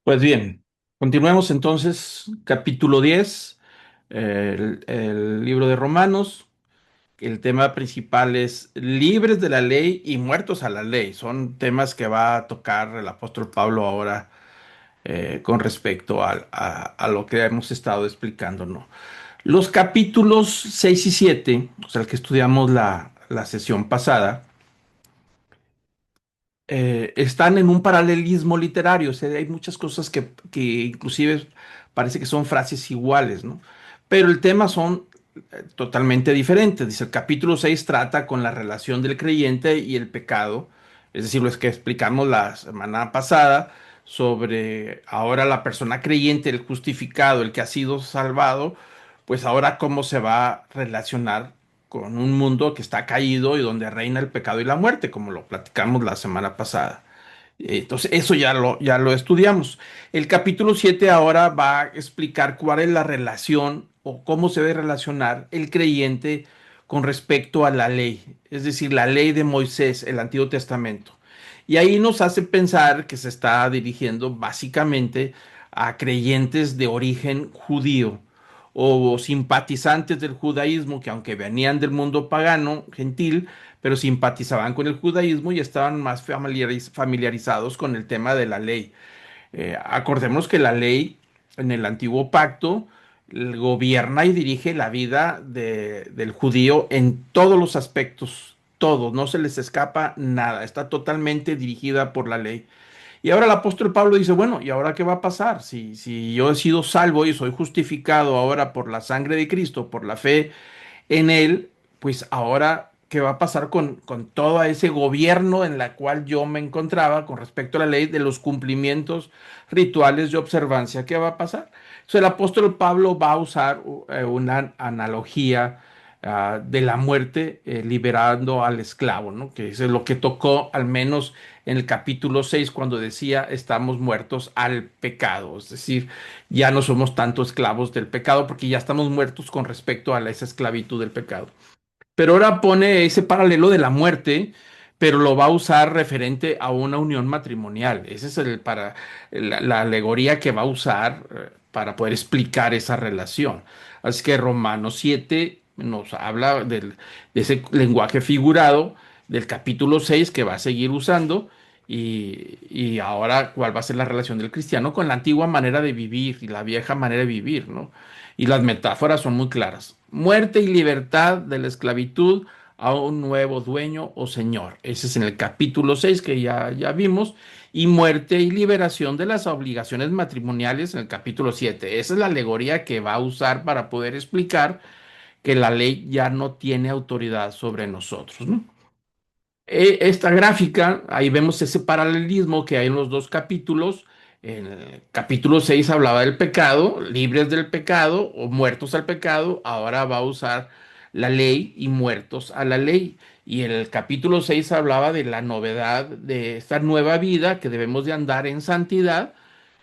Pues bien, continuemos entonces, capítulo 10, el libro de Romanos. El tema principal es libres de la ley y muertos a la ley. Son temas que va a tocar el apóstol Pablo ahora con respecto a lo que hemos estado explicando, ¿no? Los capítulos 6 y 7, o sea, el que estudiamos la sesión pasada, están en un paralelismo literario. O sea, hay muchas cosas que inclusive parece que son frases iguales, ¿no? Pero el tema son totalmente diferentes. Dice, el capítulo 6 trata con la relación del creyente y el pecado, es decir, lo es que explicamos la semana pasada sobre ahora la persona creyente, el justificado, el que ha sido salvado, pues ahora cómo se va a relacionar con un mundo que está caído y donde reina el pecado y la muerte, como lo platicamos la semana pasada. Entonces, eso ya lo estudiamos. El capítulo 7 ahora va a explicar cuál es la relación o cómo se debe relacionar el creyente con respecto a la ley, es decir, la ley de Moisés, el Antiguo Testamento. Y ahí nos hace pensar que se está dirigiendo básicamente a creyentes de origen judío o simpatizantes del judaísmo que aunque venían del mundo pagano, gentil, pero simpatizaban con el judaísmo y estaban más familiarizados con el tema de la ley. Acordemos que la ley en el antiguo pacto gobierna y dirige la vida del judío en todos los aspectos, todos, no se les escapa nada, está totalmente dirigida por la ley. Y ahora el apóstol Pablo dice, bueno, ¿y ahora qué va a pasar? Si yo he sido salvo y soy justificado ahora por la sangre de Cristo, por la fe en él, pues ahora, ¿qué va a pasar con todo ese gobierno en la cual yo me encontraba con respecto a la ley de los cumplimientos rituales de observancia? ¿Qué va a pasar? Entonces, el apóstol Pablo va a usar una analogía de la muerte liberando al esclavo, ¿no? Que es lo que tocó al menos en el capítulo 6 cuando decía estamos muertos al pecado, es decir, ya no somos tanto esclavos del pecado porque ya estamos muertos con respecto a esa esclavitud del pecado. Pero ahora pone ese paralelo de la muerte, pero lo va a usar referente a una unión matrimonial. Esa es la alegoría que va a usar para poder explicar esa relación. Así que Romanos 7 nos habla de ese lenguaje figurado del capítulo 6 que va a seguir usando y ahora cuál va a ser la relación del cristiano con la antigua manera de vivir y la vieja manera de vivir, ¿no? Y las metáforas son muy claras. Muerte y libertad de la esclavitud a un nuevo dueño o señor. Ese es en el capítulo 6 que ya vimos. Y muerte y liberación de las obligaciones matrimoniales en el capítulo 7. Esa es la alegoría que va a usar para poder explicar que la ley ya no tiene autoridad sobre nosotros, ¿no? Esta gráfica, ahí vemos ese paralelismo que hay en los dos capítulos. En el capítulo 6 hablaba del pecado, libres del pecado o muertos al pecado. Ahora va a usar la ley y muertos a la ley. Y en el capítulo 6 hablaba de la novedad de esta nueva vida que debemos de andar en santidad,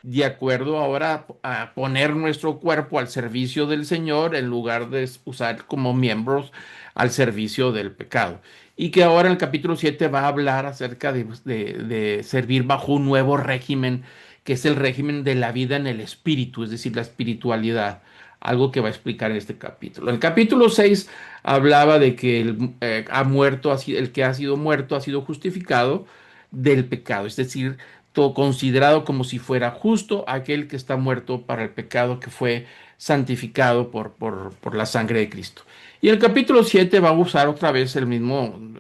de acuerdo ahora a poner nuestro cuerpo al servicio del Señor en lugar de usar como miembros al servicio del pecado. Y que ahora en el capítulo 7 va a hablar acerca de servir bajo un nuevo régimen, que es el régimen de la vida en el espíritu, es decir, la espiritualidad, algo que va a explicar en este capítulo. En el capítulo 6 hablaba de que ha muerto, el que ha sido muerto ha sido justificado del pecado, es decir, todo considerado como si fuera justo aquel que está muerto para el pecado que fue santificado por la sangre de Cristo. Y el capítulo 7 va a usar otra vez el mismo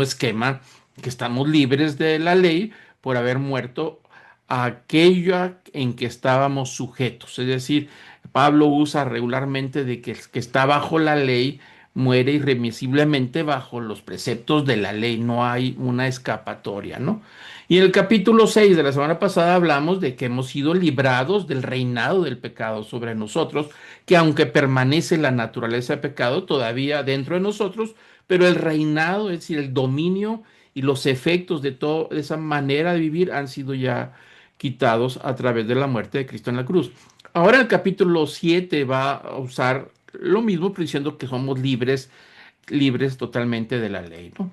esquema, que estamos libres de la ley por haber muerto a aquello en que estábamos sujetos. Es decir, Pablo usa regularmente de que el que está bajo la ley muere irremisiblemente bajo los preceptos de la ley, no hay una escapatoria, ¿no? Y en el capítulo 6 de la semana pasada hablamos de que hemos sido librados del reinado del pecado sobre nosotros, que aunque permanece la naturaleza de pecado todavía dentro de nosotros, pero el reinado, es decir, el dominio y los efectos de toda esa manera de vivir han sido ya quitados a través de la muerte de Cristo en la cruz. Ahora el capítulo 7 va a usar lo mismo, pero diciendo que somos libres, libres totalmente de la ley, ¿no?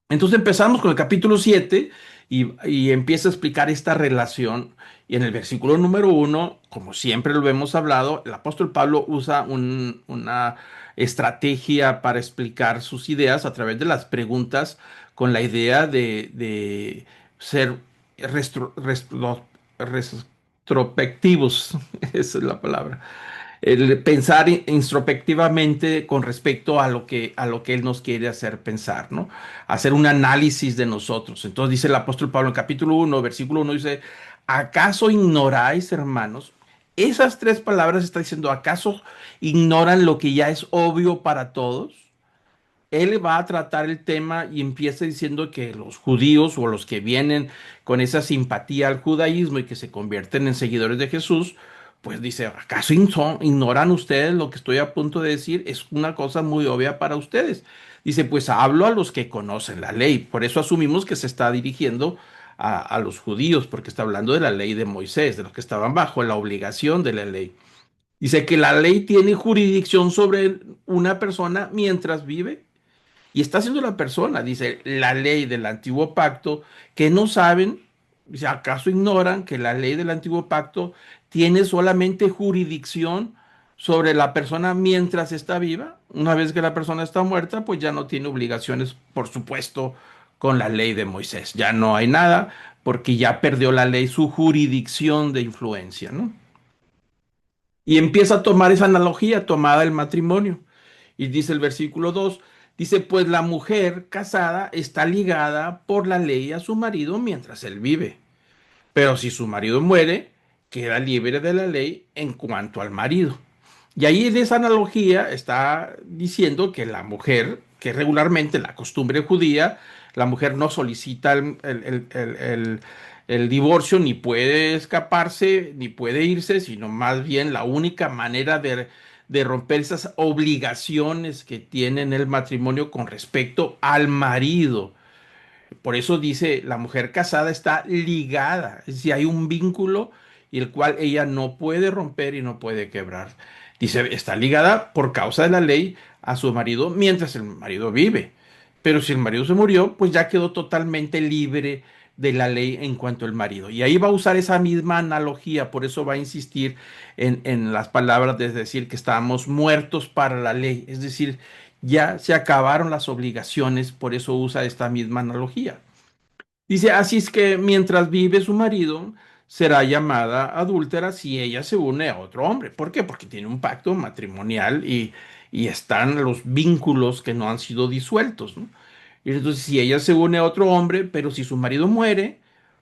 Entonces empezamos con el capítulo 7 y empieza a explicar esta relación. Y en el versículo número 1, como siempre lo hemos hablado, el apóstol Pablo usa una estrategia para explicar sus ideas a través de las preguntas con la idea de ser retrospectivos, esa es la palabra, el pensar introspectivamente con respecto a lo que Él nos quiere hacer pensar, ¿no? Hacer un análisis de nosotros. Entonces dice el apóstol Pablo en capítulo 1, versículo 1, dice, ¿acaso ignoráis, hermanos? Esas tres palabras está diciendo, ¿acaso ignoran lo que ya es obvio para todos? Él va a tratar el tema y empieza diciendo que los judíos o los que vienen con esa simpatía al judaísmo y que se convierten en seguidores de Jesús, pues dice, ¿acaso ignoran ustedes lo que estoy a punto de decir? Es una cosa muy obvia para ustedes. Dice, pues hablo a los que conocen la ley. Por eso asumimos que se está dirigiendo a los judíos, porque está hablando de la ley de Moisés, de los que estaban bajo la obligación de la ley. Dice que la ley tiene jurisdicción sobre una persona mientras vive y está haciendo la persona, dice, la ley del antiguo pacto, que no saben, dice, ¿acaso ignoran que la ley del antiguo pacto tiene solamente jurisdicción sobre la persona mientras está viva? Una vez que la persona está muerta, pues ya no tiene obligaciones, por supuesto, con la ley de Moisés. Ya no hay nada porque ya perdió la ley su jurisdicción de influencia, ¿no? Y empieza a tomar esa analogía tomada del matrimonio. Y dice el versículo 2 dice, pues la mujer casada está ligada por la ley a su marido mientras él vive. Pero si su marido muere, queda libre de la ley en cuanto al marido. Y ahí en esa analogía está diciendo que la mujer, que regularmente la costumbre judía, la mujer no solicita el divorcio, ni puede escaparse, ni puede irse, sino más bien la única manera de romper esas obligaciones que tiene en el matrimonio con respecto al marido. Por eso dice, la mujer casada está ligada, es decir, hay un vínculo y el cual ella no puede romper y no puede quebrar. Dice, está ligada por causa de la ley a su marido mientras el marido vive. Pero si el marido se murió, pues ya quedó totalmente libre de la ley en cuanto al marido. Y ahí va a usar esa misma analogía, por eso va a insistir en las palabras de decir que estábamos muertos para la ley. Es decir, ya se acabaron las obligaciones, por eso usa esta misma analogía. Dice, así es que mientras vive su marido, será llamada adúltera si ella se une a otro hombre. ¿Por qué? Porque tiene un pacto matrimonial y están los vínculos que no han sido disueltos, ¿no? Y entonces, si ella se une a otro hombre, pero si su marido muere,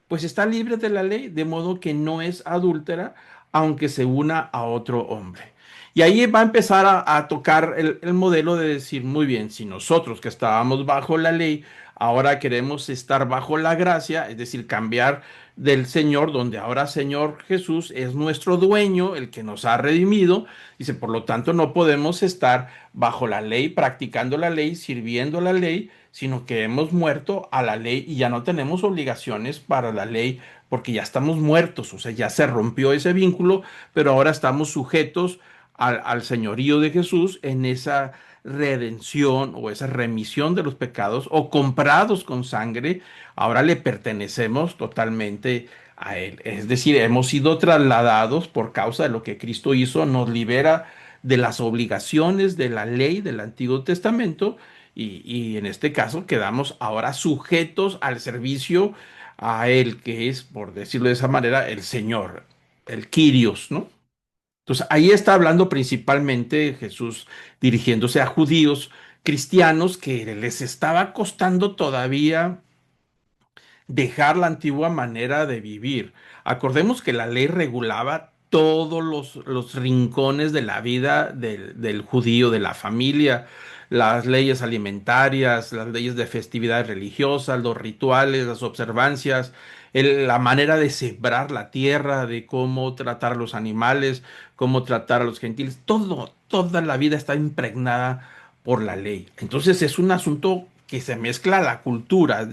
pues está libre de la ley, de modo que no es adúltera, aunque se una a otro hombre. Y ahí va a empezar a tocar el modelo de decir, muy bien, si nosotros que estábamos bajo la ley, ahora queremos estar bajo la gracia, es decir, cambiar del Señor, donde ahora Señor Jesús es nuestro dueño, el que nos ha redimido. Dice, por lo tanto, no podemos estar bajo la ley, practicando la ley, sirviendo la ley, sino que hemos muerto a la ley y ya no tenemos obligaciones para la ley, porque ya estamos muertos, o sea, ya se rompió ese vínculo, pero ahora estamos sujetos al señorío de Jesús en esa redención o esa remisión de los pecados o comprados con sangre, ahora le pertenecemos totalmente a Él. Es decir, hemos sido trasladados por causa de lo que Cristo hizo, nos libera de las obligaciones de la ley del Antiguo Testamento y en este caso quedamos ahora sujetos al servicio a Él, que es, por decirlo de esa manera, el Señor, el Kyrios, ¿no? Entonces, ahí está hablando principalmente Jesús dirigiéndose a judíos cristianos que les estaba costando todavía dejar la antigua manera de vivir. Acordemos que la ley regulaba todos los rincones de la vida del judío, de la familia, las leyes alimentarias, las leyes de festividades religiosas, los rituales, las observancias, la manera de sembrar la tierra, de cómo tratar a los animales, cómo tratar a los gentiles, todo, toda la vida está impregnada por la ley. Entonces es un asunto que se mezcla a la cultura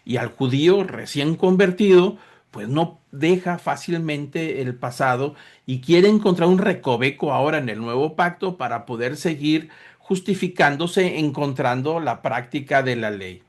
y al judío recién convertido, pues no deja fácilmente el pasado y quiere encontrar un recoveco ahora en el nuevo pacto para poder seguir justificándose encontrando la práctica de la ley.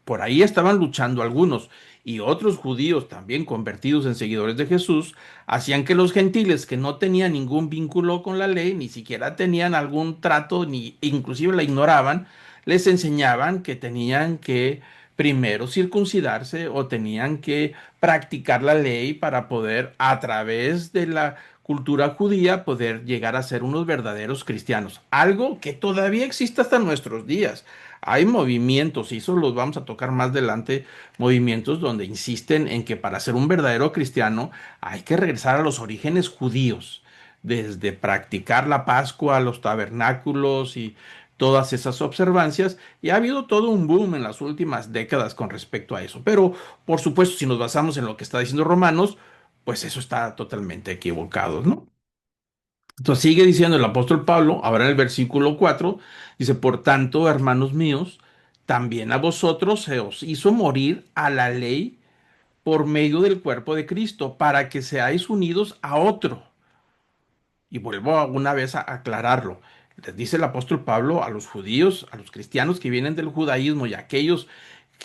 por ahí estaban luchando algunos. Y otros judíos, también convertidos en seguidores de Jesús, hacían que los gentiles que no tenían ningún vínculo con la ley, ni siquiera tenían algún trato, ni inclusive la ignoraban, les enseñaban que tenían que primero circuncidarse o tenían que practicar la ley para poder, a través de la cultura judía, poder llegar a ser unos verdaderos cristianos. Algo que todavía existe hasta nuestros días. Hay movimientos, y eso los vamos a tocar más adelante, movimientos donde insisten en que para ser un verdadero cristiano hay que regresar a los orígenes judíos, desde practicar la Pascua, los tabernáculos y todas esas observancias, y ha habido todo un boom en las últimas décadas con respecto a eso. Pero, por supuesto, si nos basamos en lo que está diciendo Romanos, pues eso está totalmente equivocado, ¿no? Entonces sigue diciendo el apóstol Pablo, ahora en el versículo 4, dice, por tanto, hermanos míos, también a vosotros se os hizo morir a la ley por medio del cuerpo de Cristo, para que seáis unidos a otro. Y vuelvo una vez a aclararlo. Les dice el apóstol Pablo a los judíos, a los cristianos que vienen del judaísmo y a aquellos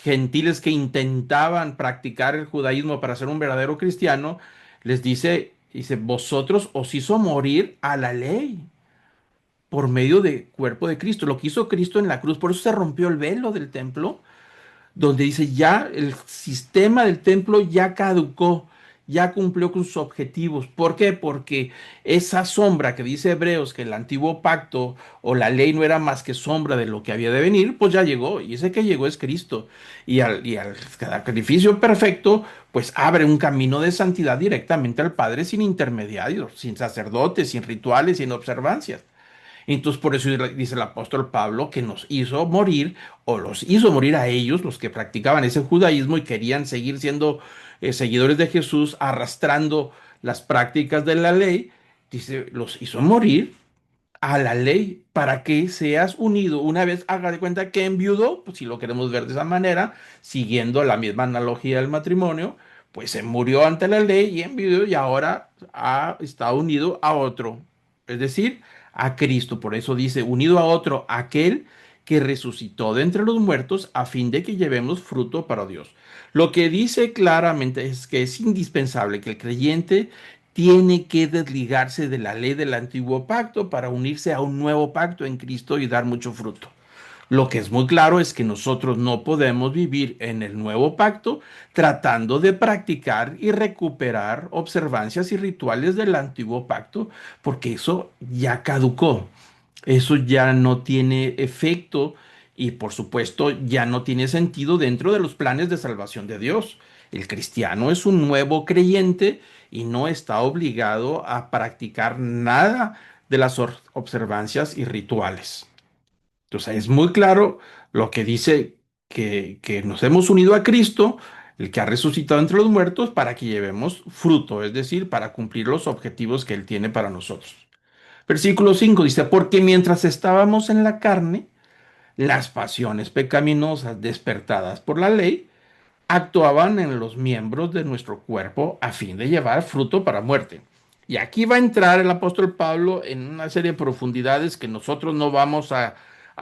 gentiles que intentaban practicar el judaísmo para ser un verdadero cristiano, les dice, vosotros os hizo morir a la ley por medio del cuerpo de Cristo, lo que hizo Cristo en la cruz. Por eso se rompió el velo del templo, donde dice ya el sistema del templo ya caducó, ya cumplió con sus objetivos. ¿Por qué? Porque esa sombra que dice Hebreos, que el antiguo pacto o la ley no era más que sombra de lo que había de venir, pues ya llegó, y ese que llegó es Cristo. Y al sacrificio perfecto, pues abre un camino de santidad directamente al Padre sin intermediarios, sin sacerdotes, sin rituales, sin observancias. Entonces, por eso dice el apóstol Pablo que nos hizo morir, o los hizo morir a ellos, los que practicaban ese judaísmo y querían seguir siendo seguidores de Jesús, arrastrando las prácticas de la ley. Dice, los hizo morir a la ley para que seas unido. Una vez haga de cuenta que enviudó, pues si lo queremos ver de esa manera, siguiendo la misma analogía del matrimonio, pues se murió ante la ley y enviudó y ahora está unido a otro, es decir, a Cristo. Por eso dice, unido a otro, aquel que resucitó de entre los muertos a fin de que llevemos fruto para Dios. Lo que dice claramente es que es indispensable que el creyente tiene que desligarse de la ley del antiguo pacto para unirse a un nuevo pacto en Cristo y dar mucho fruto. Lo que es muy claro es que nosotros no podemos vivir en el nuevo pacto tratando de practicar y recuperar observancias y rituales del antiguo pacto, porque eso ya caducó, eso ya no tiene efecto y por supuesto ya no tiene sentido dentro de los planes de salvación de Dios. El cristiano es un nuevo creyente y no está obligado a practicar nada de las observancias y rituales. Entonces es muy claro lo que dice que nos hemos unido a Cristo, el que ha resucitado entre los muertos, para que llevemos fruto, es decir, para cumplir los objetivos que Él tiene para nosotros. Versículo 5 dice, porque mientras estábamos en la carne, las pasiones pecaminosas despertadas por la ley actuaban en los miembros de nuestro cuerpo a fin de llevar fruto para muerte. Y aquí va a entrar el apóstol Pablo en una serie de profundidades que nosotros no vamos a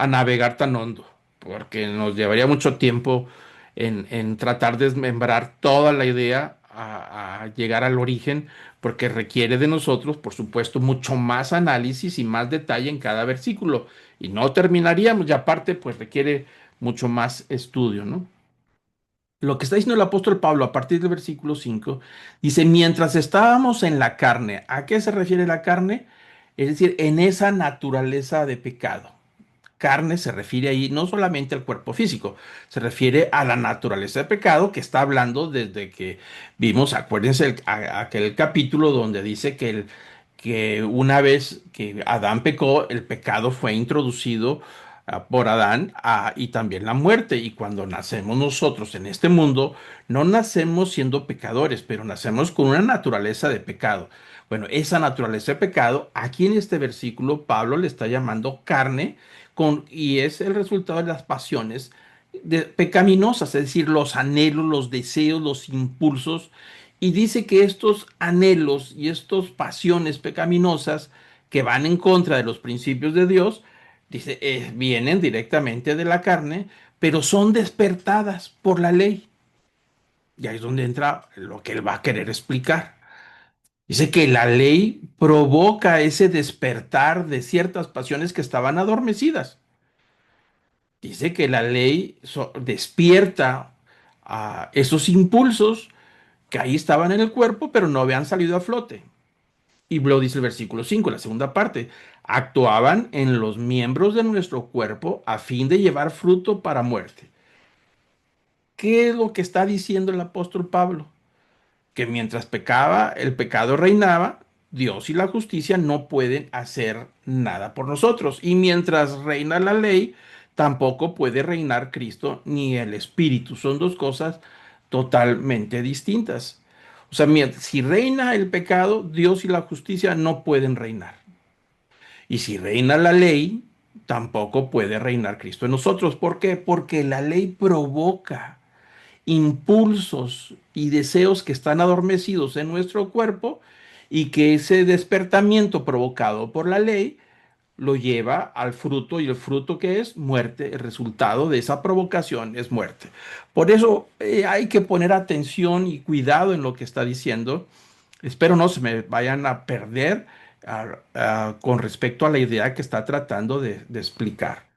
navegar tan hondo, porque nos llevaría mucho tiempo en tratar de desmembrar toda la idea a llegar al origen, porque requiere de nosotros, por supuesto, mucho más análisis y más detalle en cada versículo. Y no terminaríamos, y aparte, pues requiere mucho más estudio, ¿no? Lo que está diciendo el apóstol Pablo a partir del versículo 5 dice, mientras estábamos en la carne, ¿a qué se refiere la carne? Es decir, en esa naturaleza de pecado. Carne se refiere ahí no solamente al cuerpo físico, se refiere a la naturaleza de pecado que está hablando desde que vimos, acuérdense, aquel capítulo donde dice que una vez que Adán pecó, el pecado fue introducido por Adán y también la muerte. Y cuando nacemos nosotros en este mundo, no nacemos siendo pecadores, pero nacemos con una naturaleza de pecado. Bueno, esa naturaleza de pecado, aquí en este versículo, Pablo le está llamando carne y es el resultado de las pasiones pecaminosas, es decir, los anhelos, los deseos, los impulsos. Y dice que estos anhelos y estas pasiones pecaminosas que van en contra de los principios de Dios, dice, vienen directamente de la carne pero son despertadas por la ley. Y ahí es donde entra lo que él va a querer explicar. Dice que la ley provoca ese despertar de ciertas pasiones que estaban adormecidas. Dice que la ley despierta a esos impulsos que ahí estaban en el cuerpo, pero no habían salido a flote. Y lo dice el versículo 5, la segunda parte. Actuaban en los miembros de nuestro cuerpo a fin de llevar fruto para muerte. ¿Qué es lo que está diciendo el apóstol Pablo? Que mientras pecaba, el pecado reinaba, Dios y la justicia no pueden hacer nada por nosotros. Y mientras reina la ley, tampoco puede reinar Cristo ni el Espíritu. Son dos cosas totalmente distintas. O sea, si reina el pecado, Dios y la justicia no pueden reinar. Y si reina la ley, tampoco puede reinar Cristo en nosotros. ¿Por qué? Porque la ley provoca impulsos y deseos que están adormecidos en nuestro cuerpo y que ese despertamiento provocado por la ley lo lleva al fruto y el fruto que es muerte, el resultado de esa provocación es muerte. Por eso hay que poner atención y cuidado en lo que está diciendo. Espero no se me vayan a perder con respecto a la idea que está tratando de explicar.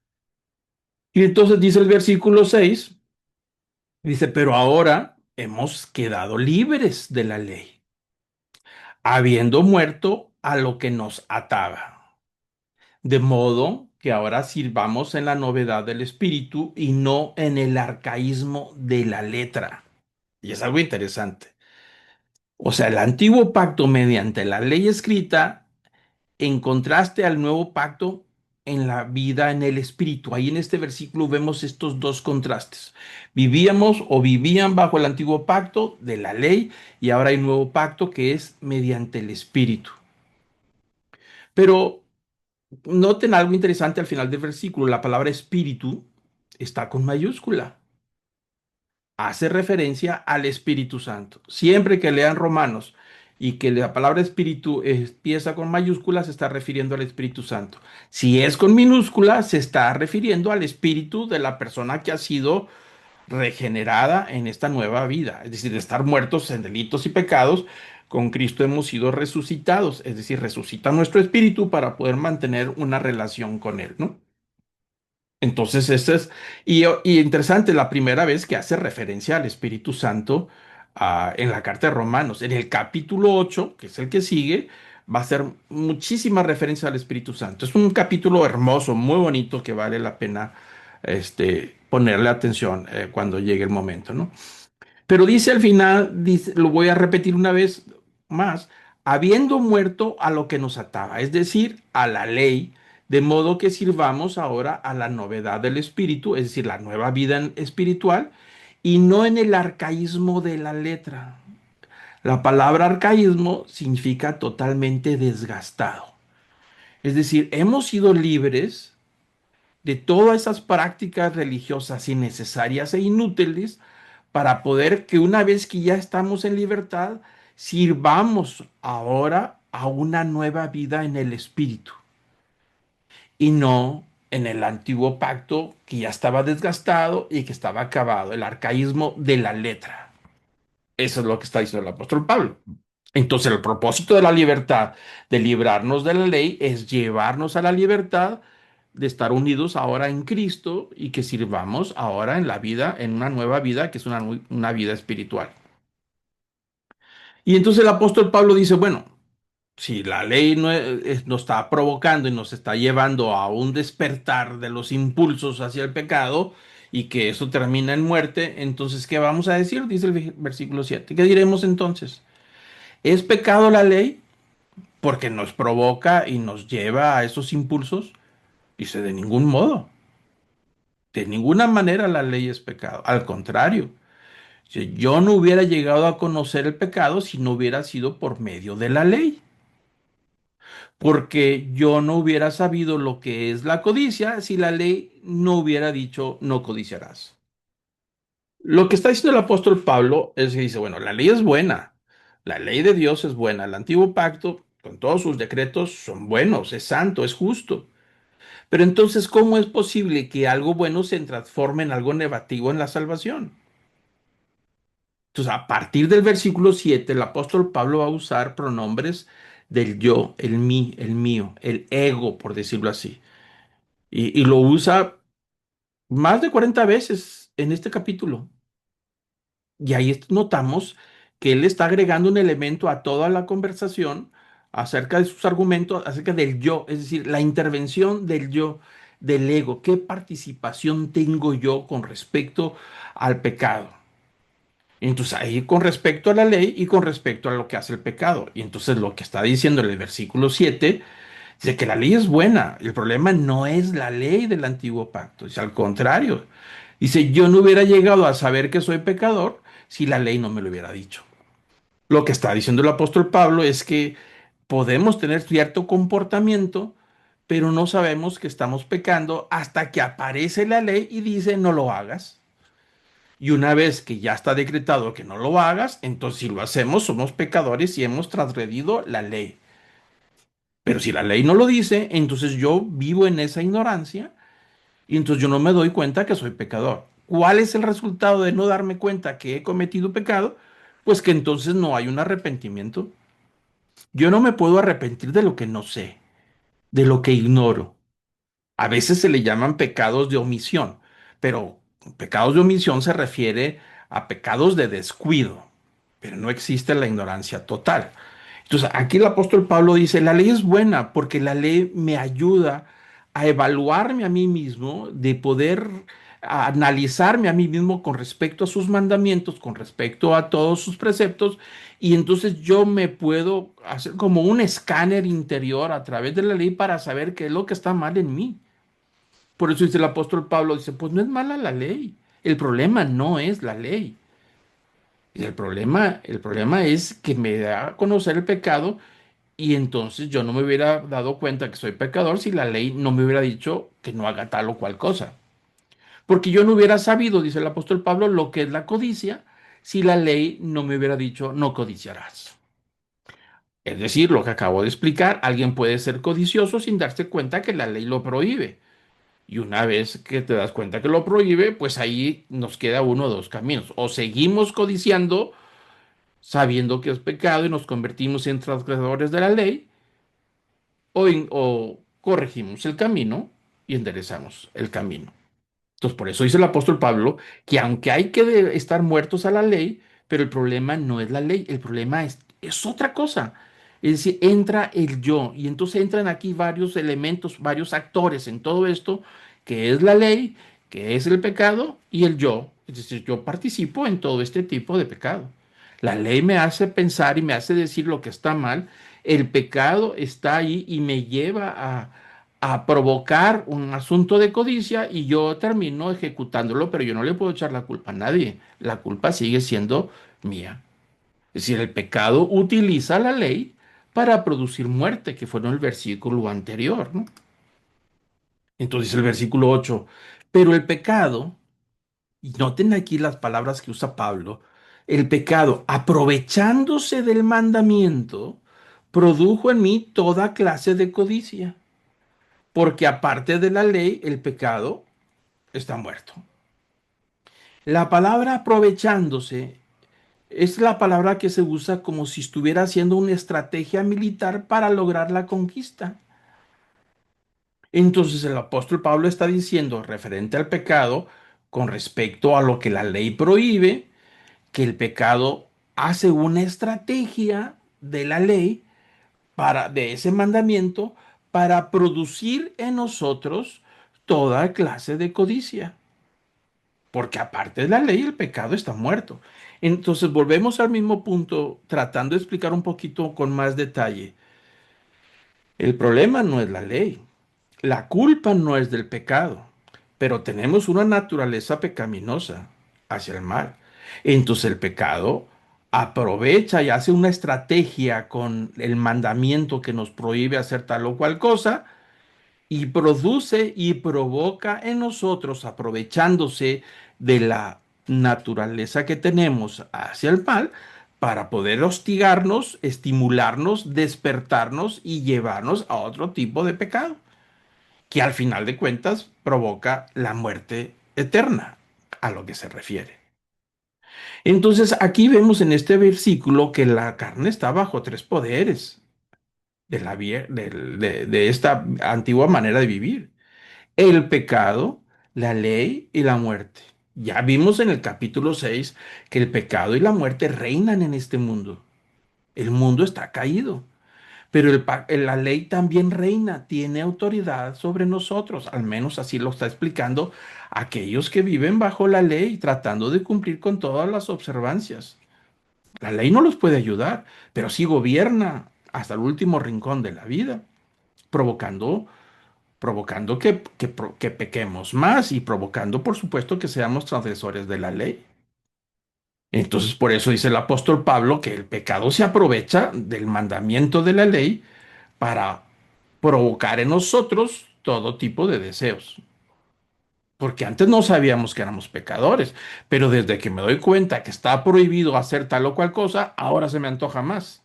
Y entonces dice el versículo 6. Dice, pero ahora hemos quedado libres de la ley, habiendo muerto a lo que nos ataba. De modo que ahora sirvamos en la novedad del espíritu y no en el arcaísmo de la letra. Y es algo interesante. O sea, el antiguo pacto mediante la ley escrita en contraste al nuevo pacto en la vida en el espíritu. Ahí en este versículo vemos estos dos contrastes. Vivíamos o vivían bajo el antiguo pacto de la ley y ahora hay un nuevo pacto que es mediante el espíritu. Pero noten algo interesante al final del versículo. La palabra espíritu está con mayúscula. Hace referencia al Espíritu Santo. Siempre que lean Romanos y que la palabra espíritu empieza con mayúsculas, se está refiriendo al Espíritu Santo. Si es con minúscula, se está refiriendo al espíritu de la persona que ha sido regenerada en esta nueva vida. Es decir, de estar muertos en delitos y pecados, con Cristo hemos sido resucitados. Es decir, resucita nuestro espíritu para poder mantener una relación con Él, ¿no? Entonces, y interesante, la primera vez que hace referencia al Espíritu Santo en la carta de Romanos. En el capítulo 8 que es el que sigue, va a hacer muchísima referencia al Espíritu Santo. Es un capítulo hermoso, muy bonito, que vale la pena ponerle atención cuando llegue el momento, ¿no? Pero dice al final, dice, lo voy a repetir una vez más, habiendo muerto a lo que nos ataba, es decir, a la ley, de modo que sirvamos ahora a la novedad del espíritu, es decir, la nueva vida espiritual, y no en el arcaísmo de la letra. La palabra arcaísmo significa totalmente desgastado. Es decir, hemos sido libres de todas esas prácticas religiosas innecesarias e inútiles para poder que una vez que ya estamos en libertad, sirvamos ahora a una nueva vida en el Espíritu y no en el antiguo pacto que ya estaba desgastado y que estaba acabado, el arcaísmo de la letra. Eso es lo que está diciendo el apóstol Pablo. Entonces, el propósito de la libertad, de librarnos de la ley, es llevarnos a la libertad de estar unidos ahora en Cristo y que sirvamos ahora en la vida, en una nueva vida, que es una vida espiritual. Y entonces el apóstol Pablo dice, bueno, si la ley nos está provocando y nos está llevando a un despertar de los impulsos hacia el pecado y que eso termina en muerte, entonces, ¿qué vamos a decir? Dice el versículo 7. ¿Qué diremos entonces? ¿Es pecado la ley porque nos provoca y nos lleva a esos impulsos? Dice, de ningún modo. De ninguna manera la ley es pecado. Al contrario, si yo no hubiera llegado a conocer el pecado si no hubiera sido por medio de la ley. Porque yo no hubiera sabido lo que es la codicia si la ley no hubiera dicho no codiciarás. Lo que está diciendo el apóstol Pablo es que dice, bueno, la ley es buena, la ley de Dios es buena, el antiguo pacto con todos sus decretos son buenos, es santo, es justo, Pero entonces, ¿cómo es posible que algo bueno se transforme en algo negativo en la salvación? Entonces, a partir del versículo 7, el apóstol Pablo va a usar pronombres del yo, el mí, el mío, el ego, por decirlo así. Y lo usa más de 40 veces en este capítulo. Y ahí notamos que él está agregando un elemento a toda la conversación acerca de sus argumentos, acerca del yo, es decir, la intervención del yo, del ego. ¿Qué participación tengo yo con respecto al pecado? Entonces ahí con respecto a la ley y con respecto a lo que hace el pecado. Y entonces lo que está diciendo en el versículo 7 dice que la ley es buena. El problema no es la ley del antiguo pacto. Es al contrario. Dice, yo no hubiera llegado a saber que soy pecador si la ley no me lo hubiera dicho. Lo que está diciendo el apóstol Pablo es que podemos tener cierto comportamiento, pero no sabemos que estamos pecando hasta que aparece la ley y dice, no lo hagas. Y una vez que ya está decretado que no lo hagas, entonces si lo hacemos, somos pecadores y hemos transgredido la ley. Pero si la ley no lo dice, entonces yo vivo en esa ignorancia y entonces yo no me doy cuenta que soy pecador. ¿Cuál es el resultado de no darme cuenta que he cometido pecado? Pues que entonces no hay un arrepentimiento. Yo no me puedo arrepentir de lo que no sé, de lo que ignoro. A veces se le llaman pecados de omisión, pero pecados de omisión se refiere a pecados de descuido, pero no existe la ignorancia total. Entonces, aquí el apóstol Pablo dice, la ley es buena porque la ley me ayuda a evaluarme a mí mismo, de poder analizarme a mí mismo con respecto a sus mandamientos, con respecto a todos sus preceptos, y entonces yo me puedo hacer como un escáner interior a través de la ley para saber qué es lo que está mal en mí. Por eso dice el apóstol Pablo, dice, pues no es mala la ley. El problema no es la ley. El problema es que me da a conocer el pecado y entonces yo no me hubiera dado cuenta que soy pecador si la ley no me hubiera dicho que no haga tal o cual cosa. Porque yo no hubiera sabido, dice el apóstol Pablo, lo que es la codicia si la ley no me hubiera dicho no codiciarás. Es decir, lo que acabo de explicar, alguien puede ser codicioso sin darse cuenta que la ley lo prohíbe. Y una vez que te das cuenta que lo prohíbe, pues ahí nos queda uno o dos caminos. O seguimos codiciando sabiendo que es pecado y nos convertimos en transgresores de la ley, o corregimos el camino y enderezamos el camino. Entonces, por eso dice el apóstol Pablo que aunque hay que estar muertos a la ley, pero el problema no es la ley, el problema es otra cosa. Es decir, entra el yo y entonces entran aquí varios elementos, varios actores en todo esto, que es la ley, que es el pecado y el yo. Es decir, yo participo en todo este tipo de pecado. La ley me hace pensar y me hace decir lo que está mal. El pecado está ahí y me lleva a provocar un asunto de codicia y yo termino ejecutándolo, pero yo no le puedo echar la culpa a nadie. La culpa sigue siendo mía. Es decir, el pecado utiliza la ley para producir muerte, que fue en el versículo anterior, ¿no? Entonces el versículo 8, pero el pecado, y noten aquí las palabras que usa Pablo, el pecado, aprovechándose del mandamiento, produjo en mí toda clase de codicia, porque aparte de la ley, el pecado está muerto. La palabra aprovechándose es la palabra que se usa como si estuviera haciendo una estrategia militar para lograr la conquista. Entonces el apóstol Pablo está diciendo referente al pecado con respecto a lo que la ley prohíbe, que el pecado hace una estrategia de la ley de ese mandamiento para producir en nosotros toda clase de codicia. Porque aparte de la ley, el pecado está muerto. Entonces volvemos al mismo punto, tratando de explicar un poquito con más detalle. El problema no es la ley, la culpa no es del pecado, pero tenemos una naturaleza pecaminosa hacia el mal. Entonces el pecado aprovecha y hace una estrategia con el mandamiento que nos prohíbe hacer tal o cual cosa y produce y provoca en nosotros, aprovechándose de la naturaleza que tenemos hacia el mal, para poder hostigarnos, estimularnos, despertarnos y llevarnos a otro tipo de pecado. que al final de cuentas provoca la muerte eterna, a lo que se refiere. Entonces, aquí vemos en este versículo que la carne está bajo tres poderes de esta antigua manera de vivir: el pecado, la ley y la muerte. Ya vimos en el capítulo 6 que el pecado y la muerte reinan en este mundo. El mundo está caído, pero la ley también reina, tiene autoridad sobre nosotros, al menos así lo está explicando aquellos que viven bajo la ley, tratando de cumplir con todas las observancias. La ley no los puede ayudar, pero sí gobierna hasta el último rincón de la vida, provocando, provocando que pequemos más y provocando, por supuesto, que seamos transgresores de la ley. Entonces, por eso dice el apóstol Pablo que el pecado se aprovecha del mandamiento de la ley para provocar en nosotros todo tipo de deseos. Porque antes no sabíamos que éramos pecadores, pero desde que me doy cuenta que está prohibido hacer tal o cual cosa, ahora se me antoja más.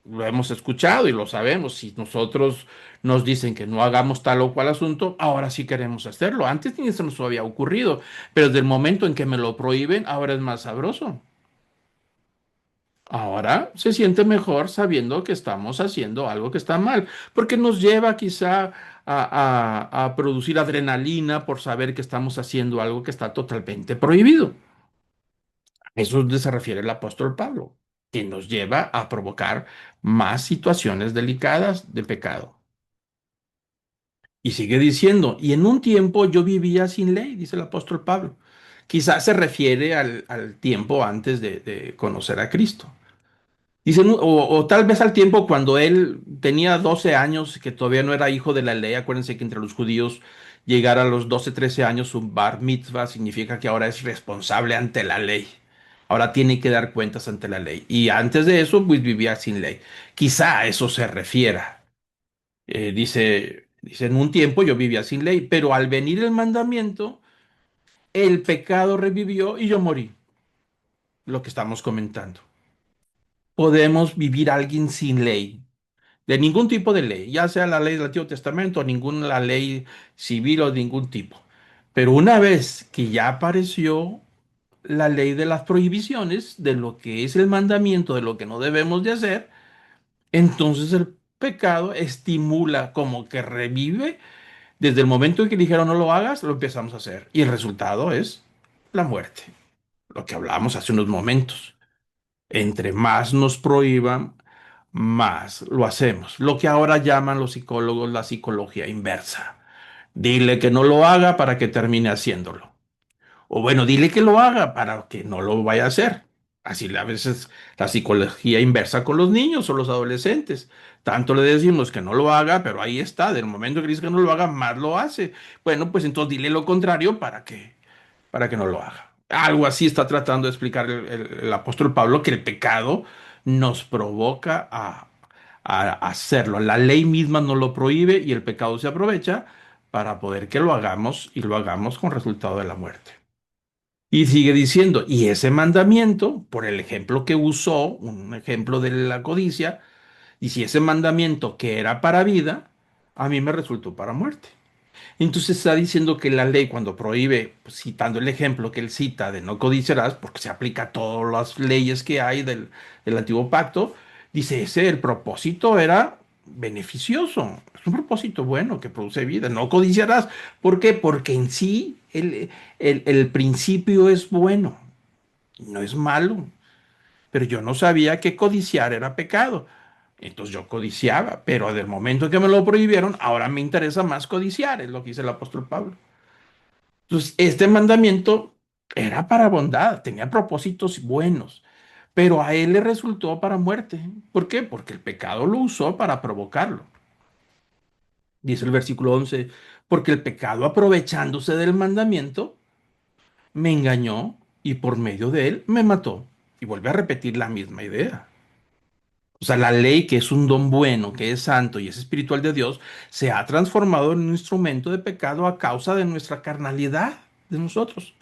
Lo hemos escuchado y lo sabemos. Si nosotros nos dicen que no hagamos tal o cual asunto, ahora sí queremos hacerlo. Antes ni se nos había ocurrido, pero desde el momento en que me lo prohíben, ahora es más sabroso. Ahora se siente mejor sabiendo que estamos haciendo algo que está mal, porque nos lleva quizá a producir adrenalina por saber que estamos haciendo algo que está totalmente prohibido. Eso es donde se refiere el apóstol Pablo, que nos lleva a provocar más situaciones delicadas de pecado. Y sigue diciendo, y en un tiempo yo vivía sin ley, dice el apóstol Pablo. Quizás se refiere al tiempo antes de conocer a Cristo. Dicen, o tal vez al tiempo cuando él tenía 12 años, que todavía no era hijo de la ley. Acuérdense que entre los judíos llegar a los 12 13 años, un bar mitzvah significa que ahora es responsable ante la ley. Ahora tiene que dar cuentas ante la ley. Y antes de eso, pues vivía sin ley. Quizá a eso se refiera. Dice, en un tiempo yo vivía sin ley, pero al venir el mandamiento, el pecado revivió y yo morí. Lo que estamos comentando. Podemos vivir alguien sin ley, de ningún tipo de ley, ya sea la ley del Antiguo Testamento o ninguna ley civil o de ningún tipo. Pero una vez que ya apareció la ley de las prohibiciones, de lo que es el mandamiento, de lo que no debemos de hacer, entonces el pecado estimula, como que revive. Desde el momento en que dijeron no lo hagas, lo empezamos a hacer. Y el resultado es la muerte, lo que hablábamos hace unos momentos. Entre más nos prohíban, más lo hacemos. Lo que ahora llaman los psicólogos la psicología inversa. Dile que no lo haga para que termine haciéndolo. O bueno, dile que lo haga para que no lo vaya a hacer. Así a veces la psicología inversa con los niños o los adolescentes. Tanto le decimos que no lo haga, pero ahí está. Del momento que dice que no lo haga, más lo hace. Bueno, pues entonces dile lo contrario para que no lo haga. Algo así está tratando de explicar el apóstol Pablo, que el pecado nos provoca a hacerlo. La ley misma no lo prohíbe y el pecado se aprovecha para poder que lo hagamos y lo hagamos con resultado de la muerte. Y sigue diciendo, y ese mandamiento, por el ejemplo que usó, un ejemplo de la codicia, y si ese mandamiento que era para vida, a mí me resultó para muerte. Entonces está diciendo que la ley cuando prohíbe, pues, citando el ejemplo que él cita de no codiciarás, porque se aplica a todas las leyes que hay del antiguo pacto, dice ese, el propósito era beneficioso, es un propósito bueno que produce vida, no codiciarás. ¿Por qué? Porque en sí el principio es bueno, no es malo, pero yo no sabía que codiciar era pecado. Entonces yo codiciaba, pero del momento que me lo prohibieron, ahora me interesa más codiciar, es lo que dice el apóstol Pablo. Entonces, este mandamiento era para bondad, tenía propósitos buenos, pero a él le resultó para muerte. ¿Por qué? Porque el pecado lo usó para provocarlo. Dice el versículo 11, porque el pecado aprovechándose del mandamiento, me engañó y por medio de él me mató. Y vuelve a repetir la misma idea. O sea, la ley, que es un don bueno, que es santo y es espiritual de Dios, se ha transformado en un instrumento de pecado a causa de nuestra carnalidad de nosotros.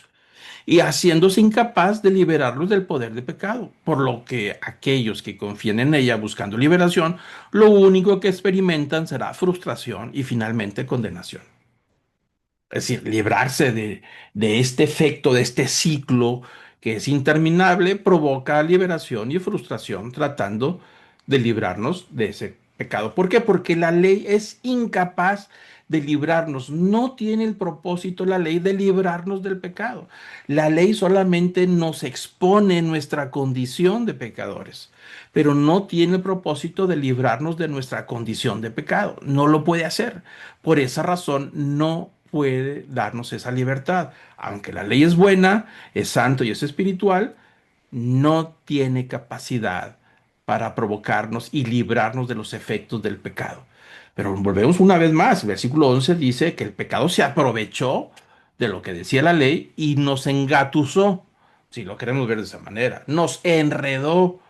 y haciéndose incapaz de liberarlos del poder de pecado, por lo que aquellos que confían en ella buscando liberación, lo único que experimentan será frustración y finalmente condenación. Es decir, librarse de este efecto, de este ciclo que es interminable, provoca liberación y frustración tratando de librarnos de ese pecado. ¿Por qué? Porque la ley es incapaz de librarnos. No tiene el propósito la ley de librarnos del pecado. La ley solamente nos expone nuestra condición de pecadores, pero no tiene el propósito de librarnos de nuestra condición de pecado. No lo puede hacer. Por esa razón, no puede darnos esa libertad. Aunque la ley es buena, es santo y es espiritual, no tiene capacidad para provocarnos y librarnos de los efectos del pecado. Pero volvemos una vez más, el versículo 11 dice que el pecado se aprovechó de lo que decía la ley y nos engatusó, si lo queremos ver de esa manera, nos enredó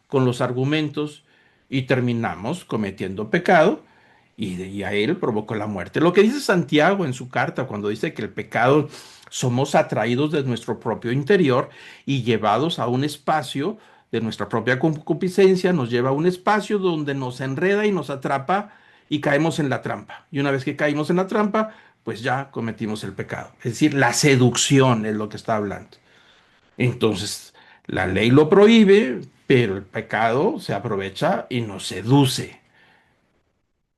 con los argumentos y terminamos cometiendo pecado y a él provocó la muerte. Lo que dice Santiago en su carta cuando dice que el pecado somos atraídos de nuestro propio interior y llevados a un espacio de nuestra propia concupiscencia, nos lleva a un espacio donde nos enreda y nos atrapa y caemos en la trampa. Y una vez que caímos en la trampa, pues ya cometimos el pecado. Es decir, la seducción es lo que está hablando. Entonces, la ley lo prohíbe, pero el pecado se aprovecha y nos seduce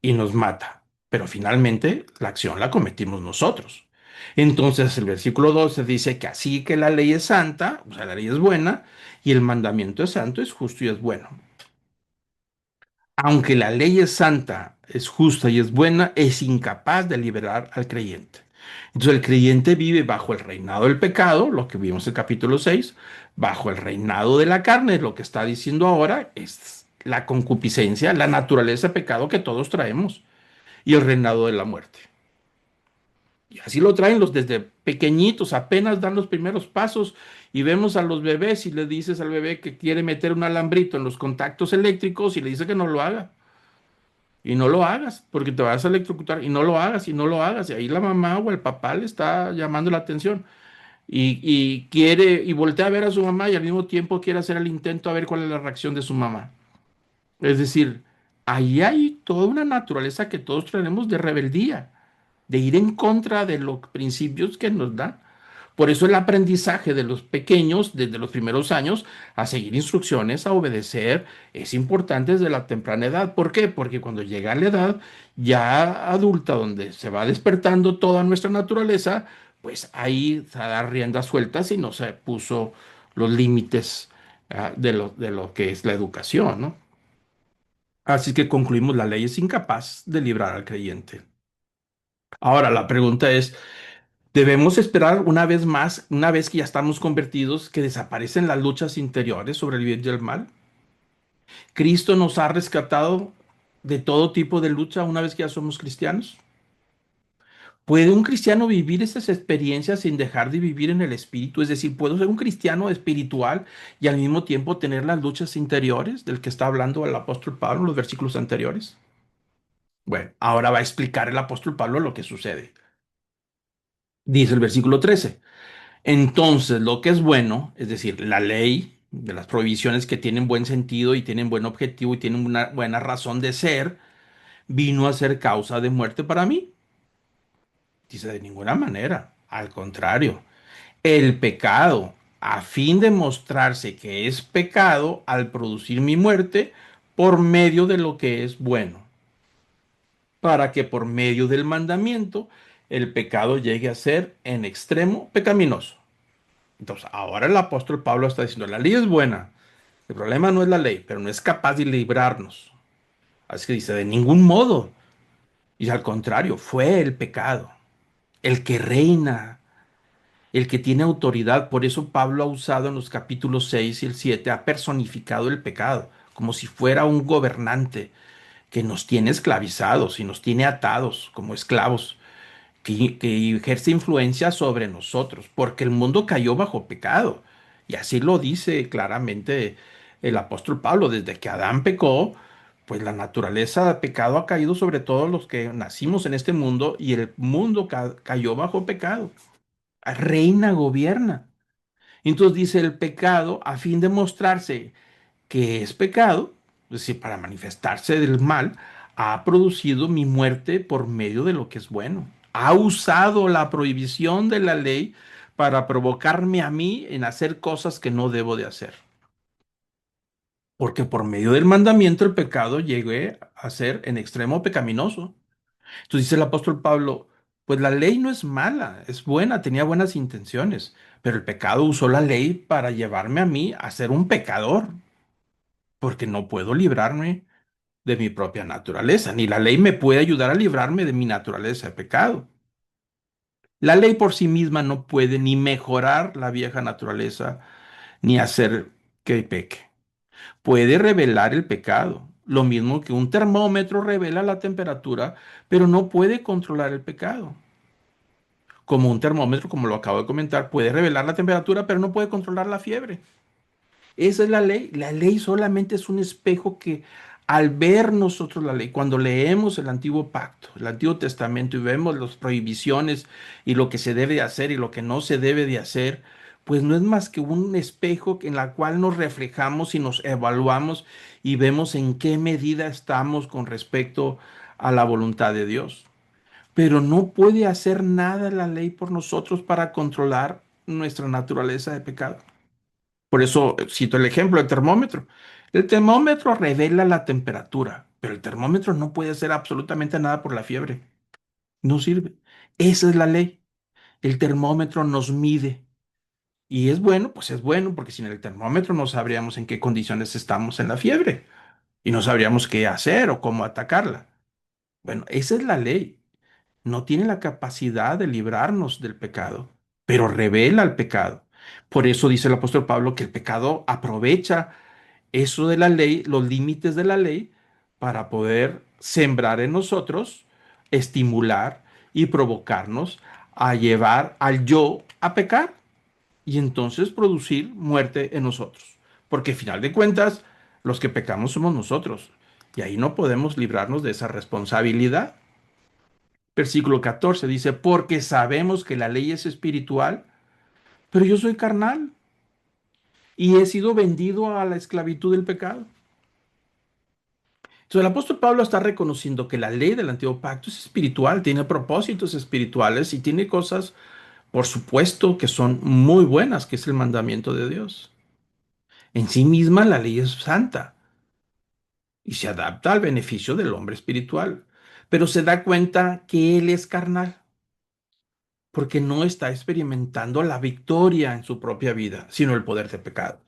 y nos mata. Pero finalmente la acción la cometimos nosotros. Entonces, el versículo 12 dice que así que la ley es santa, o sea, la ley es buena, y el mandamiento es santo, es justo y es bueno. Aunque la ley es santa, es justa y es buena, es incapaz de liberar al creyente. Entonces el creyente vive bajo el reinado del pecado, lo que vimos en el capítulo 6, bajo el reinado de la carne, lo que está diciendo ahora es la concupiscencia, la naturaleza de pecado que todos traemos, y el reinado de la muerte. Y así lo traen los desde pequeñitos, apenas dan los primeros pasos y vemos a los bebés y le dices al bebé que quiere meter un alambrito en los contactos eléctricos y le dice que no lo haga. Y no lo hagas, porque te vas a electrocutar. Y no lo hagas, y no lo hagas. Y ahí la mamá o el papá le está llamando la atención. Y quiere, y voltea a ver a su mamá y al mismo tiempo quiere hacer el intento a ver cuál es la reacción de su mamá. Es decir, ahí hay toda una naturaleza que todos tenemos de rebeldía, de ir en contra de los principios que nos dan. Por eso el aprendizaje de los pequeños desde los primeros años a seguir instrucciones, a obedecer, es importante desde la temprana edad. ¿Por qué? Porque cuando llega a la edad ya adulta, donde se va despertando toda nuestra naturaleza, pues ahí se da riendas sueltas y no se puso los límites de lo que es la educación, ¿no? Así que concluimos, la ley es incapaz de librar al creyente. Ahora, la pregunta es, ¿debemos esperar una vez más, una vez que ya estamos convertidos, que desaparecen las luchas interiores sobre el bien y el mal? ¿Cristo nos ha rescatado de todo tipo de lucha una vez que ya somos cristianos? ¿Puede un cristiano vivir esas experiencias sin dejar de vivir en el espíritu? Es decir, ¿puedo ser un cristiano espiritual y al mismo tiempo tener las luchas interiores del que está hablando el apóstol Pablo en los versículos anteriores? Bueno, ahora va a explicar el apóstol Pablo lo que sucede. Dice el versículo 13. Entonces, lo que es bueno, es decir, la ley de las prohibiciones que tienen buen sentido y tienen buen objetivo y tienen una buena razón de ser, vino a ser causa de muerte para mí. Dice, de ninguna manera. Al contrario, el pecado, a fin de mostrarse que es pecado al producir mi muerte por medio de lo que es bueno, para que por medio del mandamiento el pecado llegue a ser en extremo pecaminoso. Entonces, ahora el apóstol Pablo está diciendo, la ley es buena, el problema no es la ley, pero no es capaz de librarnos. Así que dice, de ningún modo. Y al contrario, fue el pecado, el que reina, el que tiene autoridad. Por eso Pablo ha usado en los capítulos 6 y el 7 ha personificado el pecado, como si fuera un gobernante que nos tiene esclavizados y nos tiene atados como esclavos, que ejerce influencia sobre nosotros, porque el mundo cayó bajo pecado. Y así lo dice claramente el apóstol Pablo, desde que Adán pecó, pues la naturaleza de pecado ha caído sobre todos los que nacimos en este mundo y el mundo cayó bajo pecado. Reina, gobierna. Entonces dice el pecado, a fin de mostrarse que es pecado, es decir, para manifestarse del mal, ha producido mi muerte por medio de lo que es bueno. Ha usado la prohibición de la ley para provocarme a mí en hacer cosas que no debo de hacer. Porque por medio del mandamiento el pecado llegue a ser en extremo pecaminoso. Entonces dice el apóstol Pablo, pues la ley no es mala, es buena, tenía buenas intenciones, pero el pecado usó la ley para llevarme a mí a ser un pecador, porque no puedo librarme de mi propia naturaleza, ni la ley me puede ayudar a librarme de mi naturaleza de pecado. La ley por sí misma no puede ni mejorar la vieja naturaleza, ni hacer que peque. Puede revelar el pecado, lo mismo que un termómetro revela la temperatura, pero no puede controlar el pecado. Como un termómetro, como lo acabo de comentar, puede revelar la temperatura, pero no puede controlar la fiebre. Esa es la ley. La ley solamente es un espejo que al ver nosotros la ley, cuando leemos el antiguo pacto, el antiguo testamento y vemos las prohibiciones y lo que se debe de hacer y lo que no se debe de hacer, pues no es más que un espejo en la cual nos reflejamos y nos evaluamos y vemos en qué medida estamos con respecto a la voluntad de Dios. Pero no puede hacer nada la ley por nosotros para controlar nuestra naturaleza de pecado. Por eso cito el ejemplo del termómetro. El termómetro revela la temperatura, pero el termómetro no puede hacer absolutamente nada por la fiebre. No sirve. Esa es la ley. El termómetro nos mide. Y es bueno, pues es bueno, porque sin el termómetro no sabríamos en qué condiciones estamos en la fiebre y no sabríamos qué hacer o cómo atacarla. Bueno, esa es la ley. No tiene la capacidad de librarnos del pecado, pero revela el pecado. Por eso dice el apóstol Pablo que el pecado aprovecha eso de la ley, los límites de la ley, para poder sembrar en nosotros, estimular y provocarnos a llevar al yo a pecar y entonces producir muerte en nosotros. Porque al final de cuentas, los que pecamos somos nosotros. Y ahí no podemos librarnos de esa responsabilidad. Versículo 14 dice, porque sabemos que la ley es espiritual, pero yo soy carnal y he sido vendido a la esclavitud del pecado. Entonces el apóstol Pablo está reconociendo que la ley del antiguo pacto es espiritual, tiene propósitos espirituales y tiene cosas, por supuesto, que son muy buenas, que es el mandamiento de Dios. En sí misma la ley es santa y se adapta al beneficio del hombre espiritual, pero se da cuenta que él es carnal porque no está experimentando la victoria en su propia vida, sino el poder de pecado.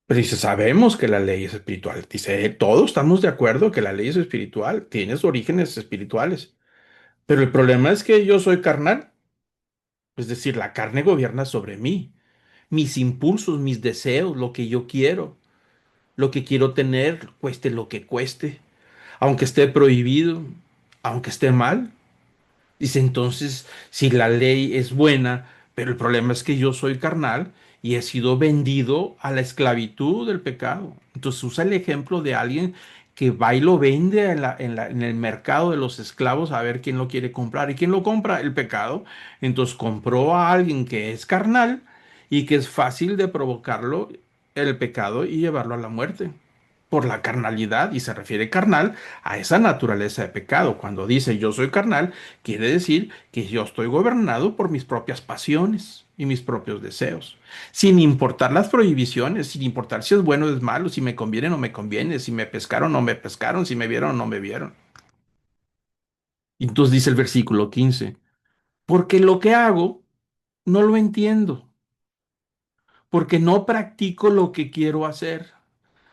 Pero dice, sabemos que la ley es espiritual. Dice, todos estamos de acuerdo que la ley es espiritual, tiene sus orígenes espirituales. Pero el problema es que yo soy carnal, es decir, la carne gobierna sobre mí, mis impulsos, mis deseos, lo que quiero tener, cueste lo que cueste, aunque esté prohibido, aunque esté mal. Dice entonces, si la ley es buena, pero el problema es que yo soy carnal y he sido vendido a la esclavitud del pecado. Entonces usa el ejemplo de alguien que va y lo vende en el mercado de los esclavos a ver quién lo quiere comprar. ¿Y quién lo compra? El pecado. Entonces compró a alguien que es carnal y que es fácil de provocarlo el pecado y llevarlo a la muerte por la carnalidad, y se refiere carnal a esa naturaleza de pecado. Cuando dice yo soy carnal, quiere decir que yo estoy gobernado por mis propias pasiones y mis propios deseos, sin importar las prohibiciones, sin importar si es bueno o es malo, si me conviene o no me conviene, si me pescaron o no me pescaron, si me vieron o no me vieron. Y entonces dice el versículo 15, porque lo que hago no lo entiendo, porque no practico lo que quiero hacer,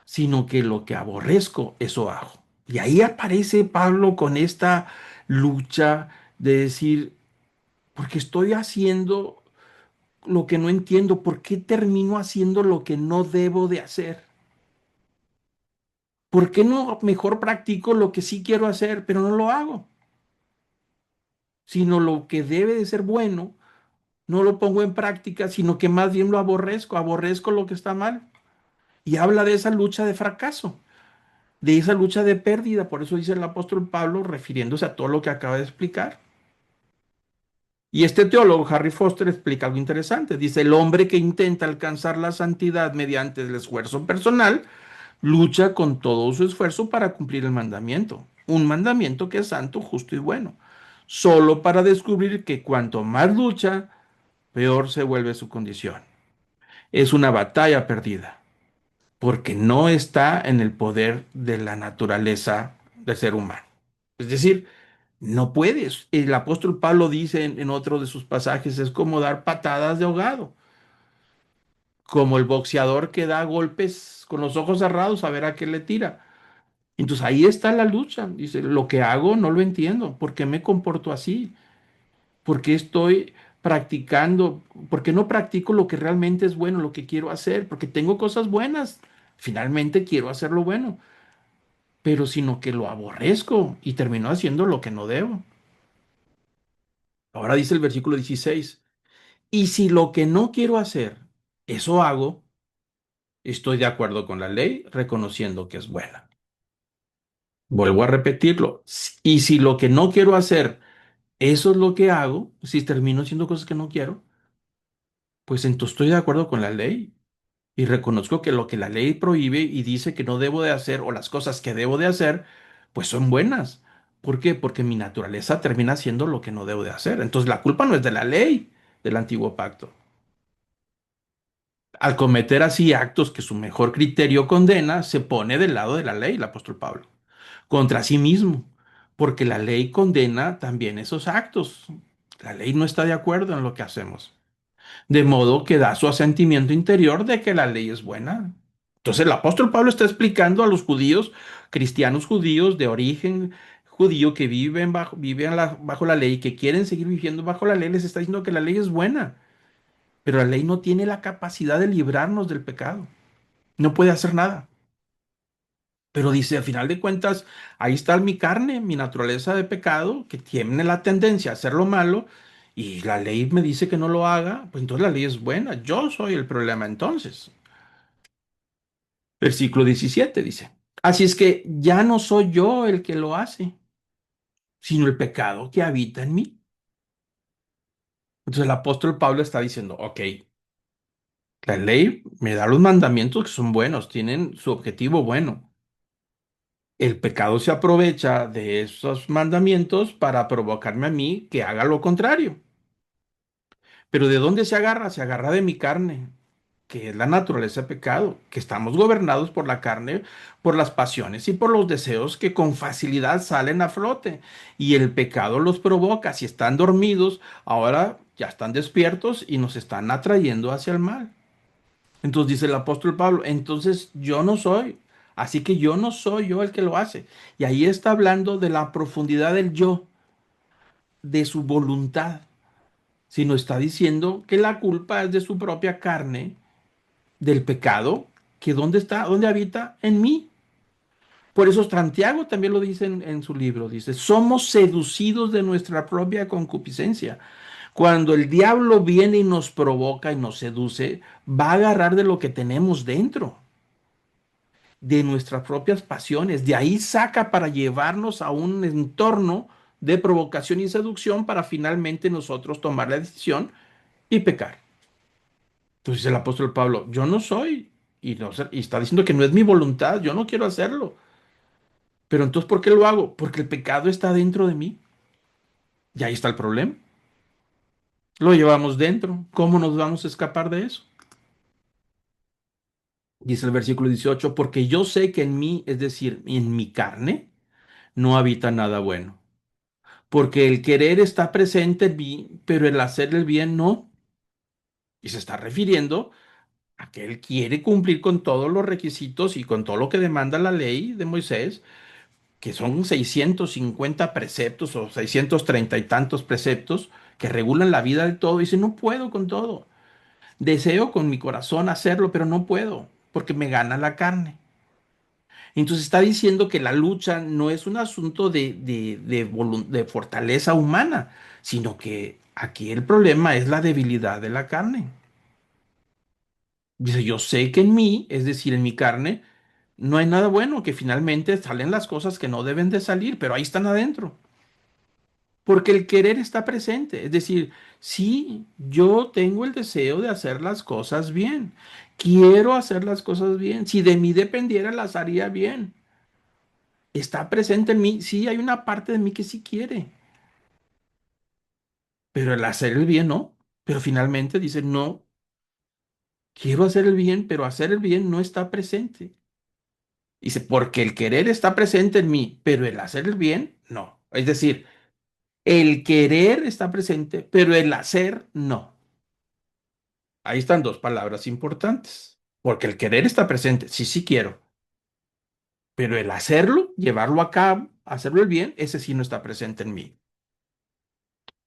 sino que lo que aborrezco, eso hago. Y ahí aparece Pablo con esta lucha de decir, porque estoy haciendo lo que no entiendo, ¿por qué termino haciendo lo que no debo de hacer? ¿Por qué no mejor practico lo que sí quiero hacer, pero no lo hago? Sino lo que debe de ser bueno, no lo pongo en práctica, sino que más bien lo aborrezco, aborrezco lo que está mal. Y habla de esa lucha de fracaso, de esa lucha de pérdida. Por eso dice el apóstol Pablo, refiriéndose a todo lo que acaba de explicar. Y este teólogo, Harry Foster, explica algo interesante. Dice, el hombre que intenta alcanzar la santidad mediante el esfuerzo personal, lucha con todo su esfuerzo para cumplir el mandamiento. Un mandamiento que es santo, justo y bueno. Solo para descubrir que cuanto más lucha, peor se vuelve su condición. Es una batalla perdida, porque no está en el poder de la naturaleza del ser humano. Es decir, no puedes. El apóstol Pablo dice en otro de sus pasajes, es como dar patadas de ahogado, como el boxeador que da golpes con los ojos cerrados a ver a qué le tira. Entonces ahí está la lucha. Dice, lo que hago no lo entiendo. ¿Por qué me comporto así? ¿Por qué estoy practicando? ¿Por qué no practico lo que realmente es bueno, lo que quiero hacer? Porque tengo cosas buenas. Finalmente quiero hacer lo bueno, pero sino que lo aborrezco y termino haciendo lo que no debo. Ahora dice el versículo 16, y si lo que no quiero hacer, eso hago, estoy de acuerdo con la ley, reconociendo que es buena. Vuelvo a repetirlo. Y si lo que no quiero hacer, eso es lo que hago, si termino haciendo cosas que no quiero, pues entonces estoy de acuerdo con la ley y reconozco que lo que la ley prohíbe y dice que no debo de hacer o las cosas que debo de hacer, pues son buenas. ¿Por qué? Porque mi naturaleza termina haciendo lo que no debo de hacer. Entonces la culpa no es de la ley del antiguo pacto. Al cometer así actos que su mejor criterio condena, se pone del lado de la ley, el apóstol Pablo, contra sí mismo, porque la ley condena también esos actos. La ley no está de acuerdo en lo que hacemos, de modo que da su asentimiento interior de que la ley es buena. Entonces el apóstol Pablo está explicando a los judíos, cristianos judíos de origen judío que bajo la ley, que quieren seguir viviendo bajo la ley, les está diciendo que la ley es buena, pero la ley no tiene la capacidad de librarnos del pecado. No puede hacer nada. Pero dice, al final de cuentas, ahí está mi carne, mi naturaleza de pecado, que tiene la tendencia a hacer lo malo, y la ley me dice que no lo haga, pues entonces la ley es buena. Yo soy el problema entonces. Versículo 17 dice, así es que ya no soy yo el que lo hace, sino el pecado que habita en mí. Entonces el apóstol Pablo está diciendo, ok, la ley me da los mandamientos que son buenos, tienen su objetivo bueno. El pecado se aprovecha de esos mandamientos para provocarme a mí que haga lo contrario. Pero ¿de dónde se agarra? Se agarra de mi carne, que es la naturaleza de pecado, que estamos gobernados por la carne, por las pasiones y por los deseos que con facilidad salen a flote. Y el pecado los provoca. Si están dormidos, ahora ya están despiertos y nos están atrayendo hacia el mal. Entonces dice el apóstol Pablo, entonces yo no soy, así que yo no soy yo el que lo hace. Y ahí está hablando de la profundidad del yo, de su voluntad, sino está diciendo que la culpa es de su propia carne, del pecado, que dónde está, dónde habita en mí. Por eso Santiago también lo dice en su libro, dice, somos seducidos de nuestra propia concupiscencia. Cuando el diablo viene y nos provoca y nos seduce, va a agarrar de lo que tenemos dentro, de nuestras propias pasiones. De ahí saca para llevarnos a un entorno de provocación y seducción para finalmente nosotros tomar la decisión y pecar. Entonces el apóstol Pablo, yo no soy, y, no, y está diciendo que no es mi voluntad, yo no quiero hacerlo. Pero entonces, ¿por qué lo hago? Porque el pecado está dentro de mí. Y ahí está el problema. Lo llevamos dentro. ¿Cómo nos vamos a escapar de eso? Dice el versículo 18, porque yo sé que en mí, es decir, en mi carne, no habita nada bueno. Porque el querer está presente en mí, pero el hacer el bien no. Y se está refiriendo a que él quiere cumplir con todos los requisitos y con todo lo que demanda la ley de Moisés, que son 650 preceptos o 630 y tantos preceptos que regulan la vida de todo. Y dice, no puedo con todo. Deseo con mi corazón hacerlo, pero no puedo, porque me gana la carne. Entonces está diciendo que la lucha no es un asunto de fortaleza humana, sino que aquí el problema es la debilidad de la carne. Dice, yo sé que en mí, es decir, en mi carne, no hay nada bueno, que finalmente salen las cosas que no deben de salir, pero ahí están adentro. Porque el querer está presente. Es decir, sí, yo tengo el deseo de hacer las cosas bien. Quiero hacer las cosas bien. Si de mí dependiera, las haría bien. Está presente en mí. Sí, hay una parte de mí que sí quiere, pero el hacer el bien no. Pero finalmente dice, no, quiero hacer el bien, pero hacer el bien no está presente. Dice, porque el querer está presente en mí, pero el hacer el bien no. Es decir, el querer está presente, pero el hacer no. Ahí están dos palabras importantes. Porque el querer está presente, sí, sí quiero, pero el hacerlo, llevarlo a cabo, hacerlo el bien, ese sí no está presente en mí.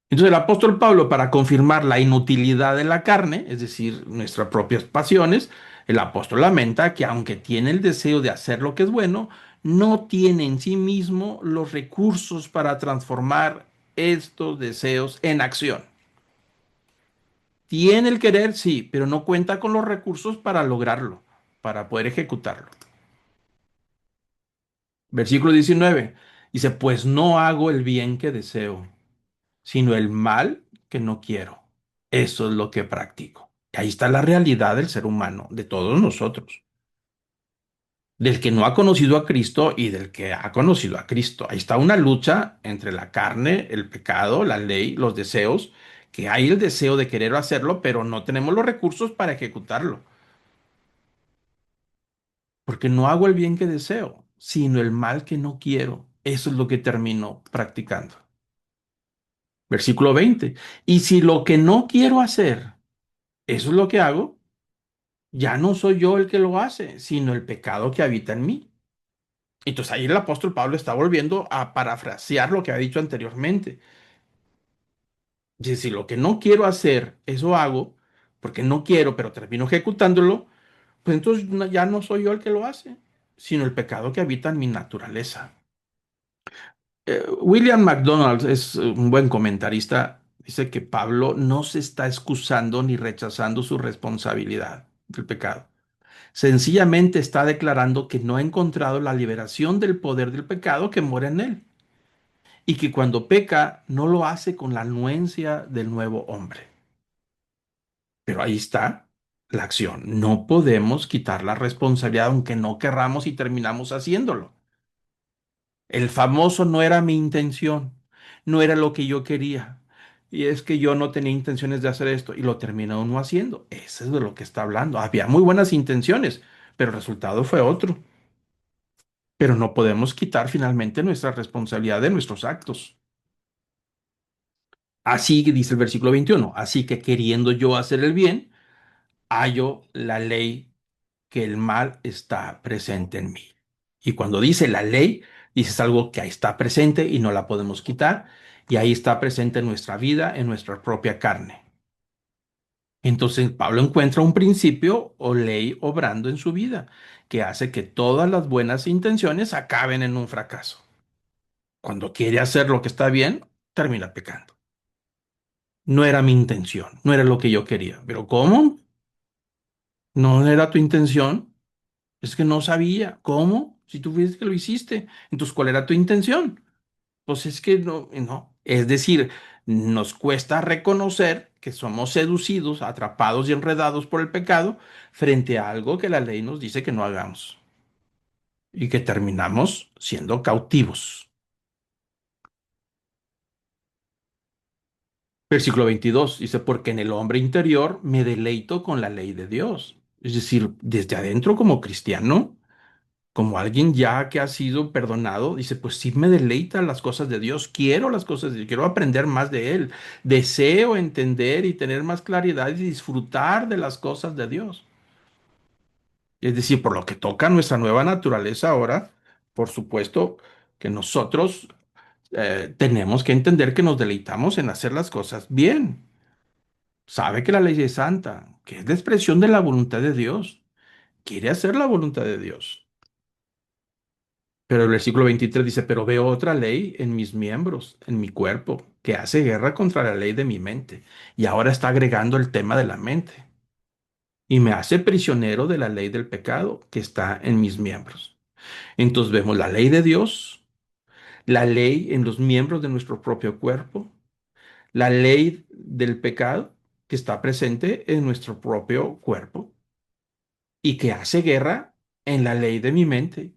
Entonces el apóstol Pablo, para confirmar la inutilidad de la carne, es decir, nuestras propias pasiones, el apóstol lamenta que aunque tiene el deseo de hacer lo que es bueno, no tiene en sí mismo los recursos para transformar estos deseos en acción. Tiene el querer, sí, pero no cuenta con los recursos para lograrlo, para poder ejecutarlo. Versículo 19 dice, pues no hago el bien que deseo, sino el mal que no quiero. Eso es lo que practico. Ahí está la realidad del ser humano, de todos nosotros, del que no ha conocido a Cristo y del que ha conocido a Cristo. Ahí está una lucha entre la carne, el pecado, la ley, los deseos, que hay el deseo de querer hacerlo, pero no tenemos los recursos para ejecutarlo, porque no hago el bien que deseo, sino el mal que no quiero. Eso es lo que termino practicando. Versículo 20. Y si lo que no quiero hacer, eso es lo que hago, ya no soy yo el que lo hace, sino el pecado que habita en mí. Entonces ahí el apóstol Pablo está volviendo a parafrasear lo que ha dicho anteriormente. Dice, si lo que no quiero hacer, eso hago, porque no quiero, pero termino ejecutándolo, pues entonces ya no soy yo el que lo hace, sino el pecado que habita en mi naturaleza. William MacDonald es un buen comentarista. Dice que Pablo no se está excusando ni rechazando su responsabilidad del pecado. Sencillamente está declarando que no ha encontrado la liberación del poder del pecado que mora en él y que cuando peca no lo hace con la anuencia del nuevo hombre. Pero ahí está la acción. No podemos quitar la responsabilidad aunque no querramos y terminamos haciéndolo. El famoso no era mi intención, no era lo que yo quería. Y es que yo no tenía intenciones de hacer esto y lo termina uno haciendo. Eso es de lo que está hablando. Había muy buenas intenciones, pero el resultado fue otro. Pero no podemos quitar finalmente nuestra responsabilidad de nuestros actos. Así que dice el versículo 21, así que queriendo yo hacer el bien, hallo la ley que el mal está presente en mí. Y cuando dice la ley, dice es algo que ahí está presente y no la podemos quitar, y ahí está presente en nuestra vida, en nuestra propia carne. Entonces Pablo encuentra un principio o ley obrando en su vida que hace que todas las buenas intenciones acaben en un fracaso. Cuando quiere hacer lo que está bien, termina pecando. No era mi intención, no era lo que yo quería. Pero ¿cómo? ¿No era tu intención? Es que no sabía. ¿Cómo? Si tú fuiste que lo hiciste. Entonces, ¿cuál era tu intención? Pues es que no, no. Es decir, nos cuesta reconocer que somos seducidos, atrapados y enredados por el pecado frente a algo que la ley nos dice que no hagamos y que terminamos siendo cautivos. Versículo 22 dice, porque en el hombre interior me deleito con la ley de Dios. Es decir, desde adentro como cristiano, como alguien ya que ha sido perdonado, dice, pues sí me deleita las cosas de Dios, quiero las cosas de Dios, quiero aprender más de Él, deseo entender y tener más claridad y disfrutar de las cosas de Dios. Es decir, por lo que toca a nuestra nueva naturaleza ahora, por supuesto que nosotros tenemos que entender que nos deleitamos en hacer las cosas bien. Sabe que la ley es santa, que es la expresión de la voluntad de Dios. Quiere hacer la voluntad de Dios. Pero el versículo 23 dice, pero veo otra ley en mis miembros, en mi cuerpo, que hace guerra contra la ley de mi mente. Y ahora está agregando el tema de la mente. Y me hace prisionero de la ley del pecado que está en mis miembros. Entonces vemos la ley de Dios, la ley en los miembros de nuestro propio cuerpo, la ley del pecado que está presente en nuestro propio cuerpo y que hace guerra en la ley de mi mente.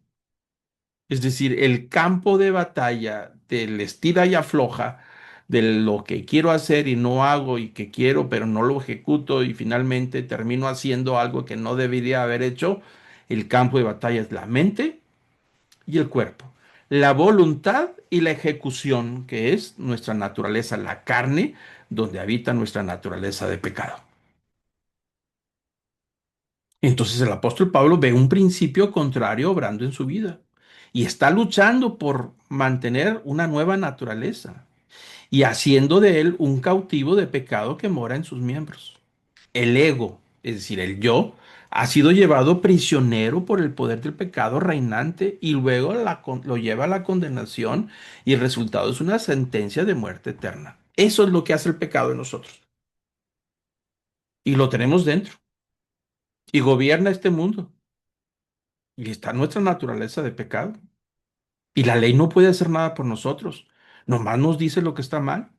Es decir, el campo de batalla del estira y afloja, de lo que quiero hacer y no hago y que quiero pero no lo ejecuto y finalmente termino haciendo algo que no debería haber hecho, el campo de batalla es la mente y el cuerpo. La voluntad y la ejecución, que es nuestra naturaleza, la carne, donde habita nuestra naturaleza de pecado. Entonces el apóstol Pablo ve un principio contrario obrando en su vida y está luchando por mantener una nueva naturaleza y haciendo de él un cautivo de pecado que mora en sus miembros. El ego, es decir, el yo, ha sido llevado prisionero por el poder del pecado reinante y luego lo lleva a la condenación y el resultado es una sentencia de muerte eterna. Eso es lo que hace el pecado en nosotros y lo tenemos dentro y gobierna este mundo y está nuestra naturaleza de pecado. Y la ley no puede hacer nada por nosotros. Nomás nos dice lo que está mal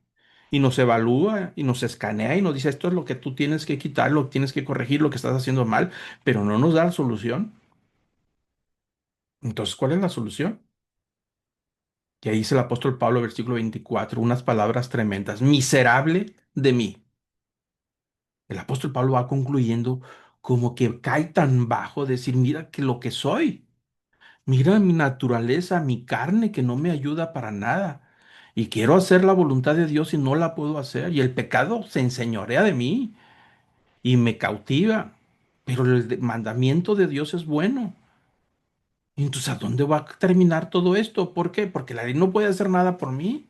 y nos evalúa y nos escanea y nos dice esto es lo que tú tienes que quitar, lo que tienes que corregir, lo que estás haciendo mal, pero no nos da la solución. Entonces, ¿cuál es la solución? Y ahí dice el apóstol Pablo, versículo 24, unas palabras tremendas. Miserable de mí. El apóstol Pablo va concluyendo como que cae tan bajo, decir, mira que lo que soy. Mira mi naturaleza, mi carne que no me ayuda para nada. Y quiero hacer la voluntad de Dios y no la puedo hacer. Y el pecado se enseñorea de mí y me cautiva. Pero mandamiento de Dios es bueno. Y entonces, ¿a dónde va a terminar todo esto? ¿Por qué? Porque la ley no puede hacer nada por mí.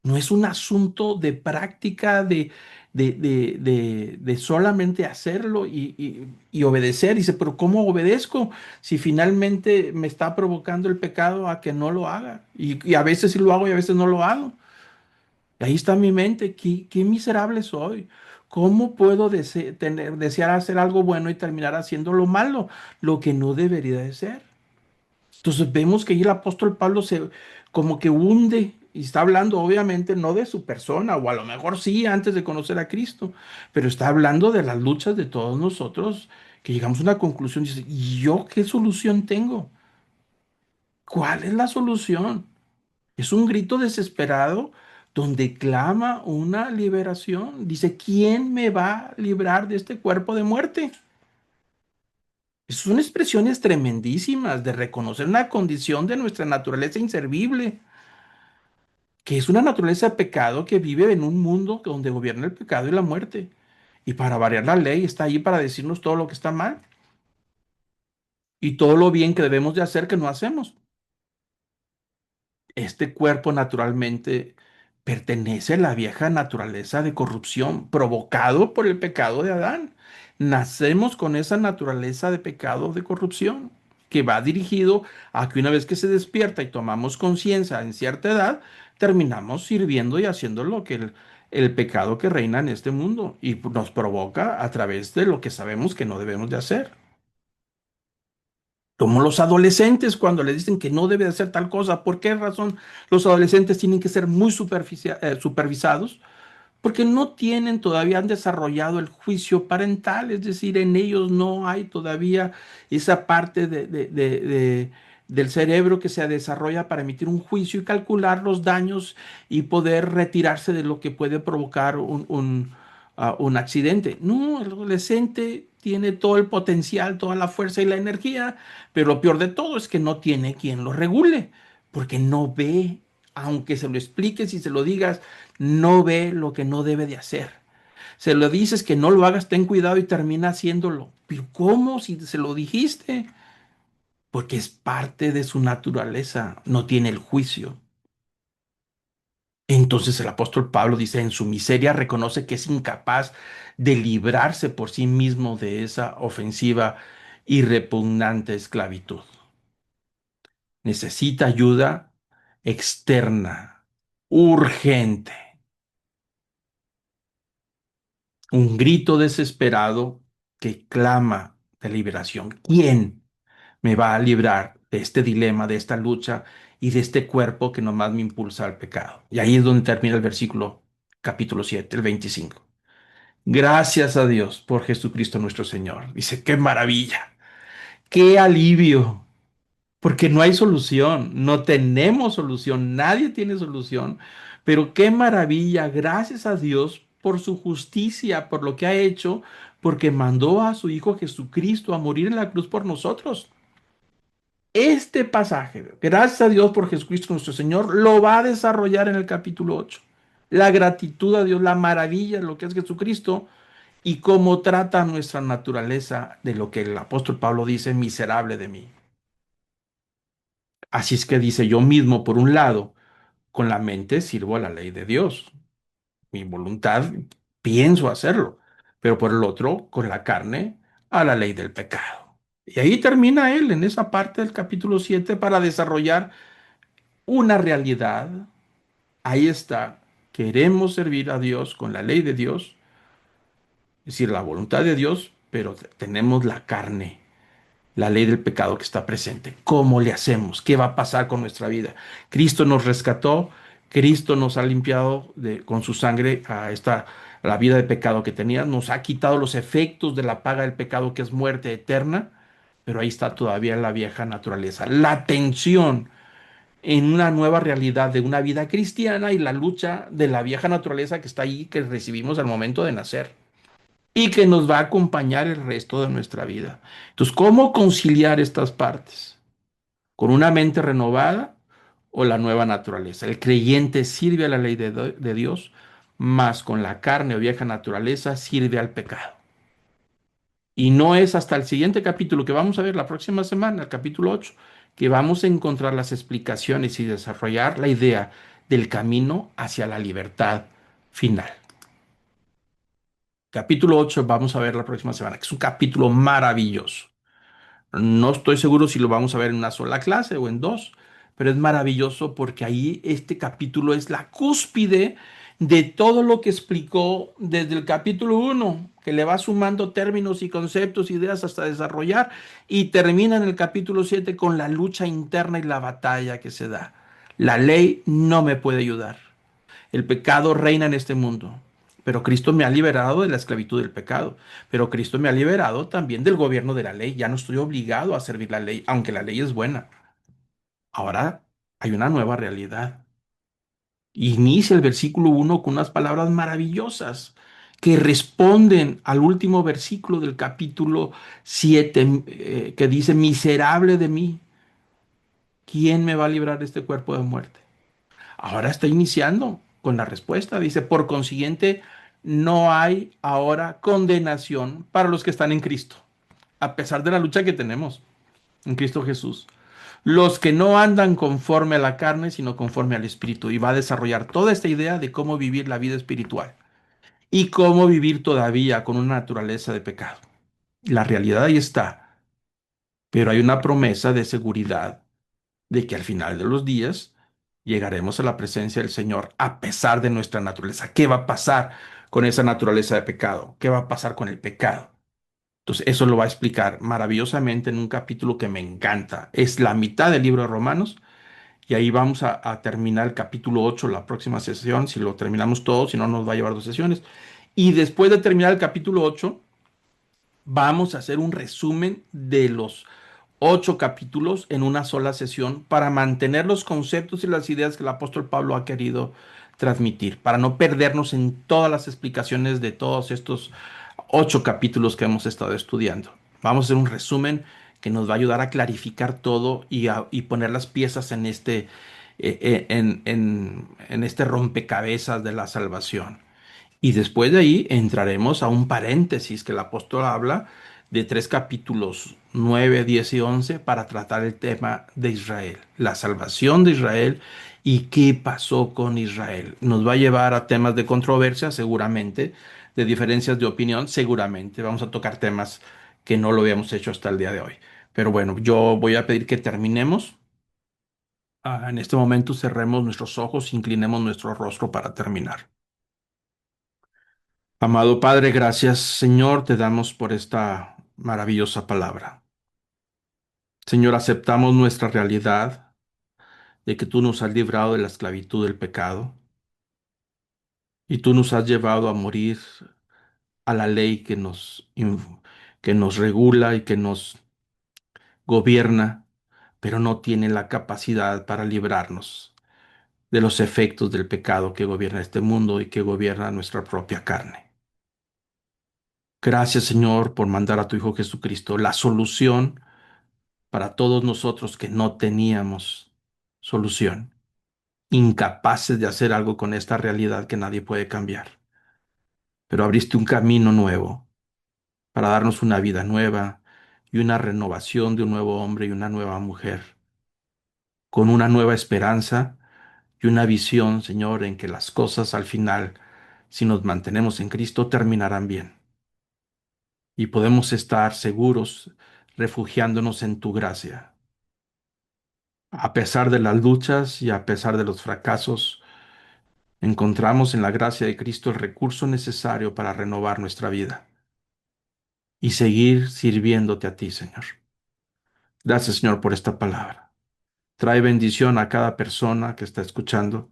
No es un asunto de práctica, de solamente hacerlo y obedecer. Dice, pero ¿cómo obedezco si finalmente me está provocando el pecado a que no lo haga? Y a veces sí lo hago y a veces no lo hago. Y ahí está mi mente, qué miserable soy. ¿Cómo puedo desear hacer algo bueno y terminar haciendo lo malo, lo que no debería de ser? Entonces vemos que ahí el apóstol Pablo se como que hunde y está hablando obviamente no de su persona, o a lo mejor sí antes de conocer a Cristo, pero está hablando de las luchas de todos nosotros, que llegamos a una conclusión, dice, ¿y yo qué solución tengo? ¿Cuál es la solución? Es un grito desesperado donde clama una liberación. Dice, ¿quién me va a librar de este cuerpo de muerte? Son expresiones tremendísimas de reconocer una condición de nuestra naturaleza inservible, que es una naturaleza de pecado que vive en un mundo donde gobierna el pecado y la muerte. Y para variar la ley está ahí para decirnos todo lo que está mal y todo lo bien que debemos de hacer que no hacemos. Este cuerpo naturalmente pertenece a la vieja naturaleza de corrupción provocado por el pecado de Adán. Nacemos con esa naturaleza de pecado de corrupción que va dirigido a que una vez que se despierta y tomamos conciencia en cierta edad, terminamos sirviendo y haciendo lo que el pecado que reina en este mundo y nos provoca a través de lo que sabemos que no debemos de hacer. Como los adolescentes cuando le dicen que no debe de hacer tal cosa. ¿Por qué razón los adolescentes tienen que ser muy supervisados? Porque no tienen todavía, han desarrollado el juicio parental, es decir, en ellos no hay todavía esa parte del cerebro que se desarrolla para emitir un juicio y calcular los daños y poder retirarse de lo que puede provocar un accidente. No, el adolescente tiene todo el potencial, toda la fuerza y la energía, pero lo peor de todo es que no tiene quien lo regule, porque no ve, aunque se lo expliques y se lo digas, no ve lo que no debe de hacer. Se lo dices que no lo hagas, ten cuidado y termina haciéndolo. Pero ¿cómo si se lo dijiste? Porque es parte de su naturaleza, no tiene el juicio. Entonces el apóstol Pablo dice, en su miseria reconoce que es incapaz de librarse por sí mismo de esa ofensiva y repugnante esclavitud. Necesita ayuda externa, urgente, un grito desesperado que clama de liberación. ¿Quién me va a librar de este dilema, de esta lucha y de este cuerpo que nomás me impulsa al pecado. Y ahí es donde termina el versículo, capítulo 7, el 25. Gracias a Dios por Jesucristo nuestro Señor. Dice, qué maravilla, qué alivio, porque no hay solución, no tenemos solución, nadie tiene solución, pero qué maravilla, gracias a Dios por su justicia, por lo que ha hecho, porque mandó a su Hijo Jesucristo a morir en la cruz por nosotros. Este pasaje, gracias a Dios por Jesucristo nuestro Señor, lo va a desarrollar en el capítulo 8. La gratitud a Dios, la maravilla de lo que es Jesucristo y cómo trata nuestra naturaleza de lo que el apóstol Pablo dice, miserable de mí. Así es que dice, yo mismo, por un lado, con la mente sirvo a la ley de Dios. Mi voluntad pienso hacerlo, pero por el otro, con la carne, a la ley del pecado. Y ahí termina él en esa parte del capítulo 7 para desarrollar una realidad. Ahí está. Queremos servir a Dios con la ley de Dios, es decir, la voluntad de Dios, pero tenemos la carne, la ley del pecado que está presente. ¿Cómo le hacemos? ¿Qué va a pasar con nuestra vida? Cristo nos rescató, Cristo nos ha limpiado con su sangre a la vida de pecado que tenía, nos ha quitado los efectos de la paga del pecado que es muerte eterna, pero ahí está todavía la vieja naturaleza. La tensión en una nueva realidad de una vida cristiana y la lucha de la vieja naturaleza que está ahí, que recibimos al momento de nacer y que nos va a acompañar el resto de nuestra vida. Entonces, ¿cómo conciliar estas partes? ¿Con una mente renovada o la nueva naturaleza? El creyente sirve a la ley de Dios, más con la carne o vieja naturaleza sirve al pecado. Y no es hasta el siguiente capítulo que vamos a ver la próxima semana, el capítulo 8, que vamos a encontrar las explicaciones y desarrollar la idea del camino hacia la libertad final. Capítulo 8 vamos a ver la próxima semana, que es un capítulo maravilloso. No estoy seguro si lo vamos a ver en una sola clase o en dos, pero es maravilloso porque ahí este capítulo es la cúspide de todo lo que explicó desde el capítulo uno, que le va sumando términos y conceptos, ideas hasta desarrollar, y termina en el capítulo 7 con la lucha interna y la batalla que se da. La ley no me puede ayudar. El pecado reina en este mundo. Pero Cristo me ha liberado de la esclavitud del pecado. Pero Cristo me ha liberado también del gobierno de la ley. Ya no estoy obligado a servir la ley, aunque la ley es buena. Ahora hay una nueva realidad. Inicia el versículo 1 con unas palabras maravillosas que responden al último versículo del capítulo 7, que dice, miserable de mí, ¿quién me va a librar de este cuerpo de muerte? Ahora está iniciando con la respuesta. Dice, por consiguiente, no hay ahora condenación para los que están en Cristo, a pesar de la lucha que tenemos en Cristo Jesús. Los que no andan conforme a la carne, sino conforme al Espíritu. Y va a desarrollar toda esta idea de cómo vivir la vida espiritual y cómo vivir todavía con una naturaleza de pecado. La realidad ahí está, pero hay una promesa de seguridad de que al final de los días llegaremos a la presencia del Señor a pesar de nuestra naturaleza. ¿Qué va a pasar con esa naturaleza de pecado? ¿Qué va a pasar con el pecado? Entonces, eso lo va a explicar maravillosamente en un capítulo que me encanta. Es la mitad del libro de Romanos y ahí vamos a terminar el capítulo 8 la próxima sesión. Si lo terminamos todo, si no, nos va a llevar dos sesiones. Y después de terminar el capítulo 8 vamos a hacer un resumen de los 8 capítulos en una sola sesión para mantener los conceptos y las ideas que el apóstol Pablo ha querido transmitir, para no perdernos en todas las explicaciones de todos estos 8 capítulos que hemos estado estudiando. Vamos a hacer un resumen que nos va a ayudar a clarificar todo y poner las piezas en en este rompecabezas de la salvación. Y después de ahí entraremos a un paréntesis que el apóstol habla de 3 capítulos, 9, 10 y 11 para tratar el tema de Israel, la salvación de Israel y qué pasó con Israel. Nos va a llevar a temas de controversia, seguramente, de diferencias de opinión, seguramente. Vamos a tocar temas que no lo habíamos hecho hasta el día de hoy. Pero bueno, yo voy a pedir que terminemos. En este momento cerremos nuestros ojos, inclinemos nuestro rostro para terminar. Amado Padre, gracias Señor, te damos por esta maravillosa palabra. Señor, aceptamos nuestra realidad de que tú nos has librado de la esclavitud del pecado y tú nos has llevado a morir a la ley que nos regula y que nos gobierna, pero no tiene la capacidad para librarnos de los efectos del pecado que gobierna este mundo y que gobierna nuestra propia carne. Gracias, Señor, por mandar a tu Hijo Jesucristo, la solución para todos nosotros que no teníamos solución, incapaces de hacer algo con esta realidad que nadie puede cambiar. Pero abriste un camino nuevo para darnos una vida nueva y una renovación de un nuevo hombre y una nueva mujer, con una nueva esperanza y una visión, Señor, en que las cosas al final, si nos mantenemos en Cristo, terminarán bien. Y podemos estar seguros refugiándonos en tu gracia. A pesar de las luchas y a pesar de los fracasos, encontramos en la gracia de Cristo el recurso necesario para renovar nuestra vida y seguir sirviéndote a ti, Señor. Gracias, Señor, por esta palabra. Trae bendición a cada persona que está escuchando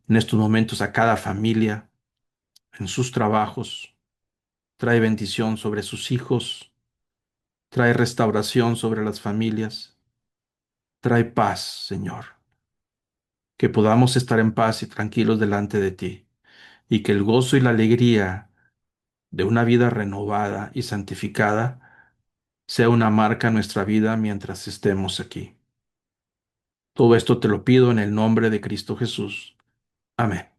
en estos momentos, a cada familia, en sus trabajos. Trae bendición sobre sus hijos. Trae restauración sobre las familias. Trae paz, Señor. Que podamos estar en paz y tranquilos delante de ti. Y que el gozo y la alegría de una vida renovada y santificada sea una marca en nuestra vida mientras estemos aquí. Todo esto te lo pido en el nombre de Cristo Jesús. Amén.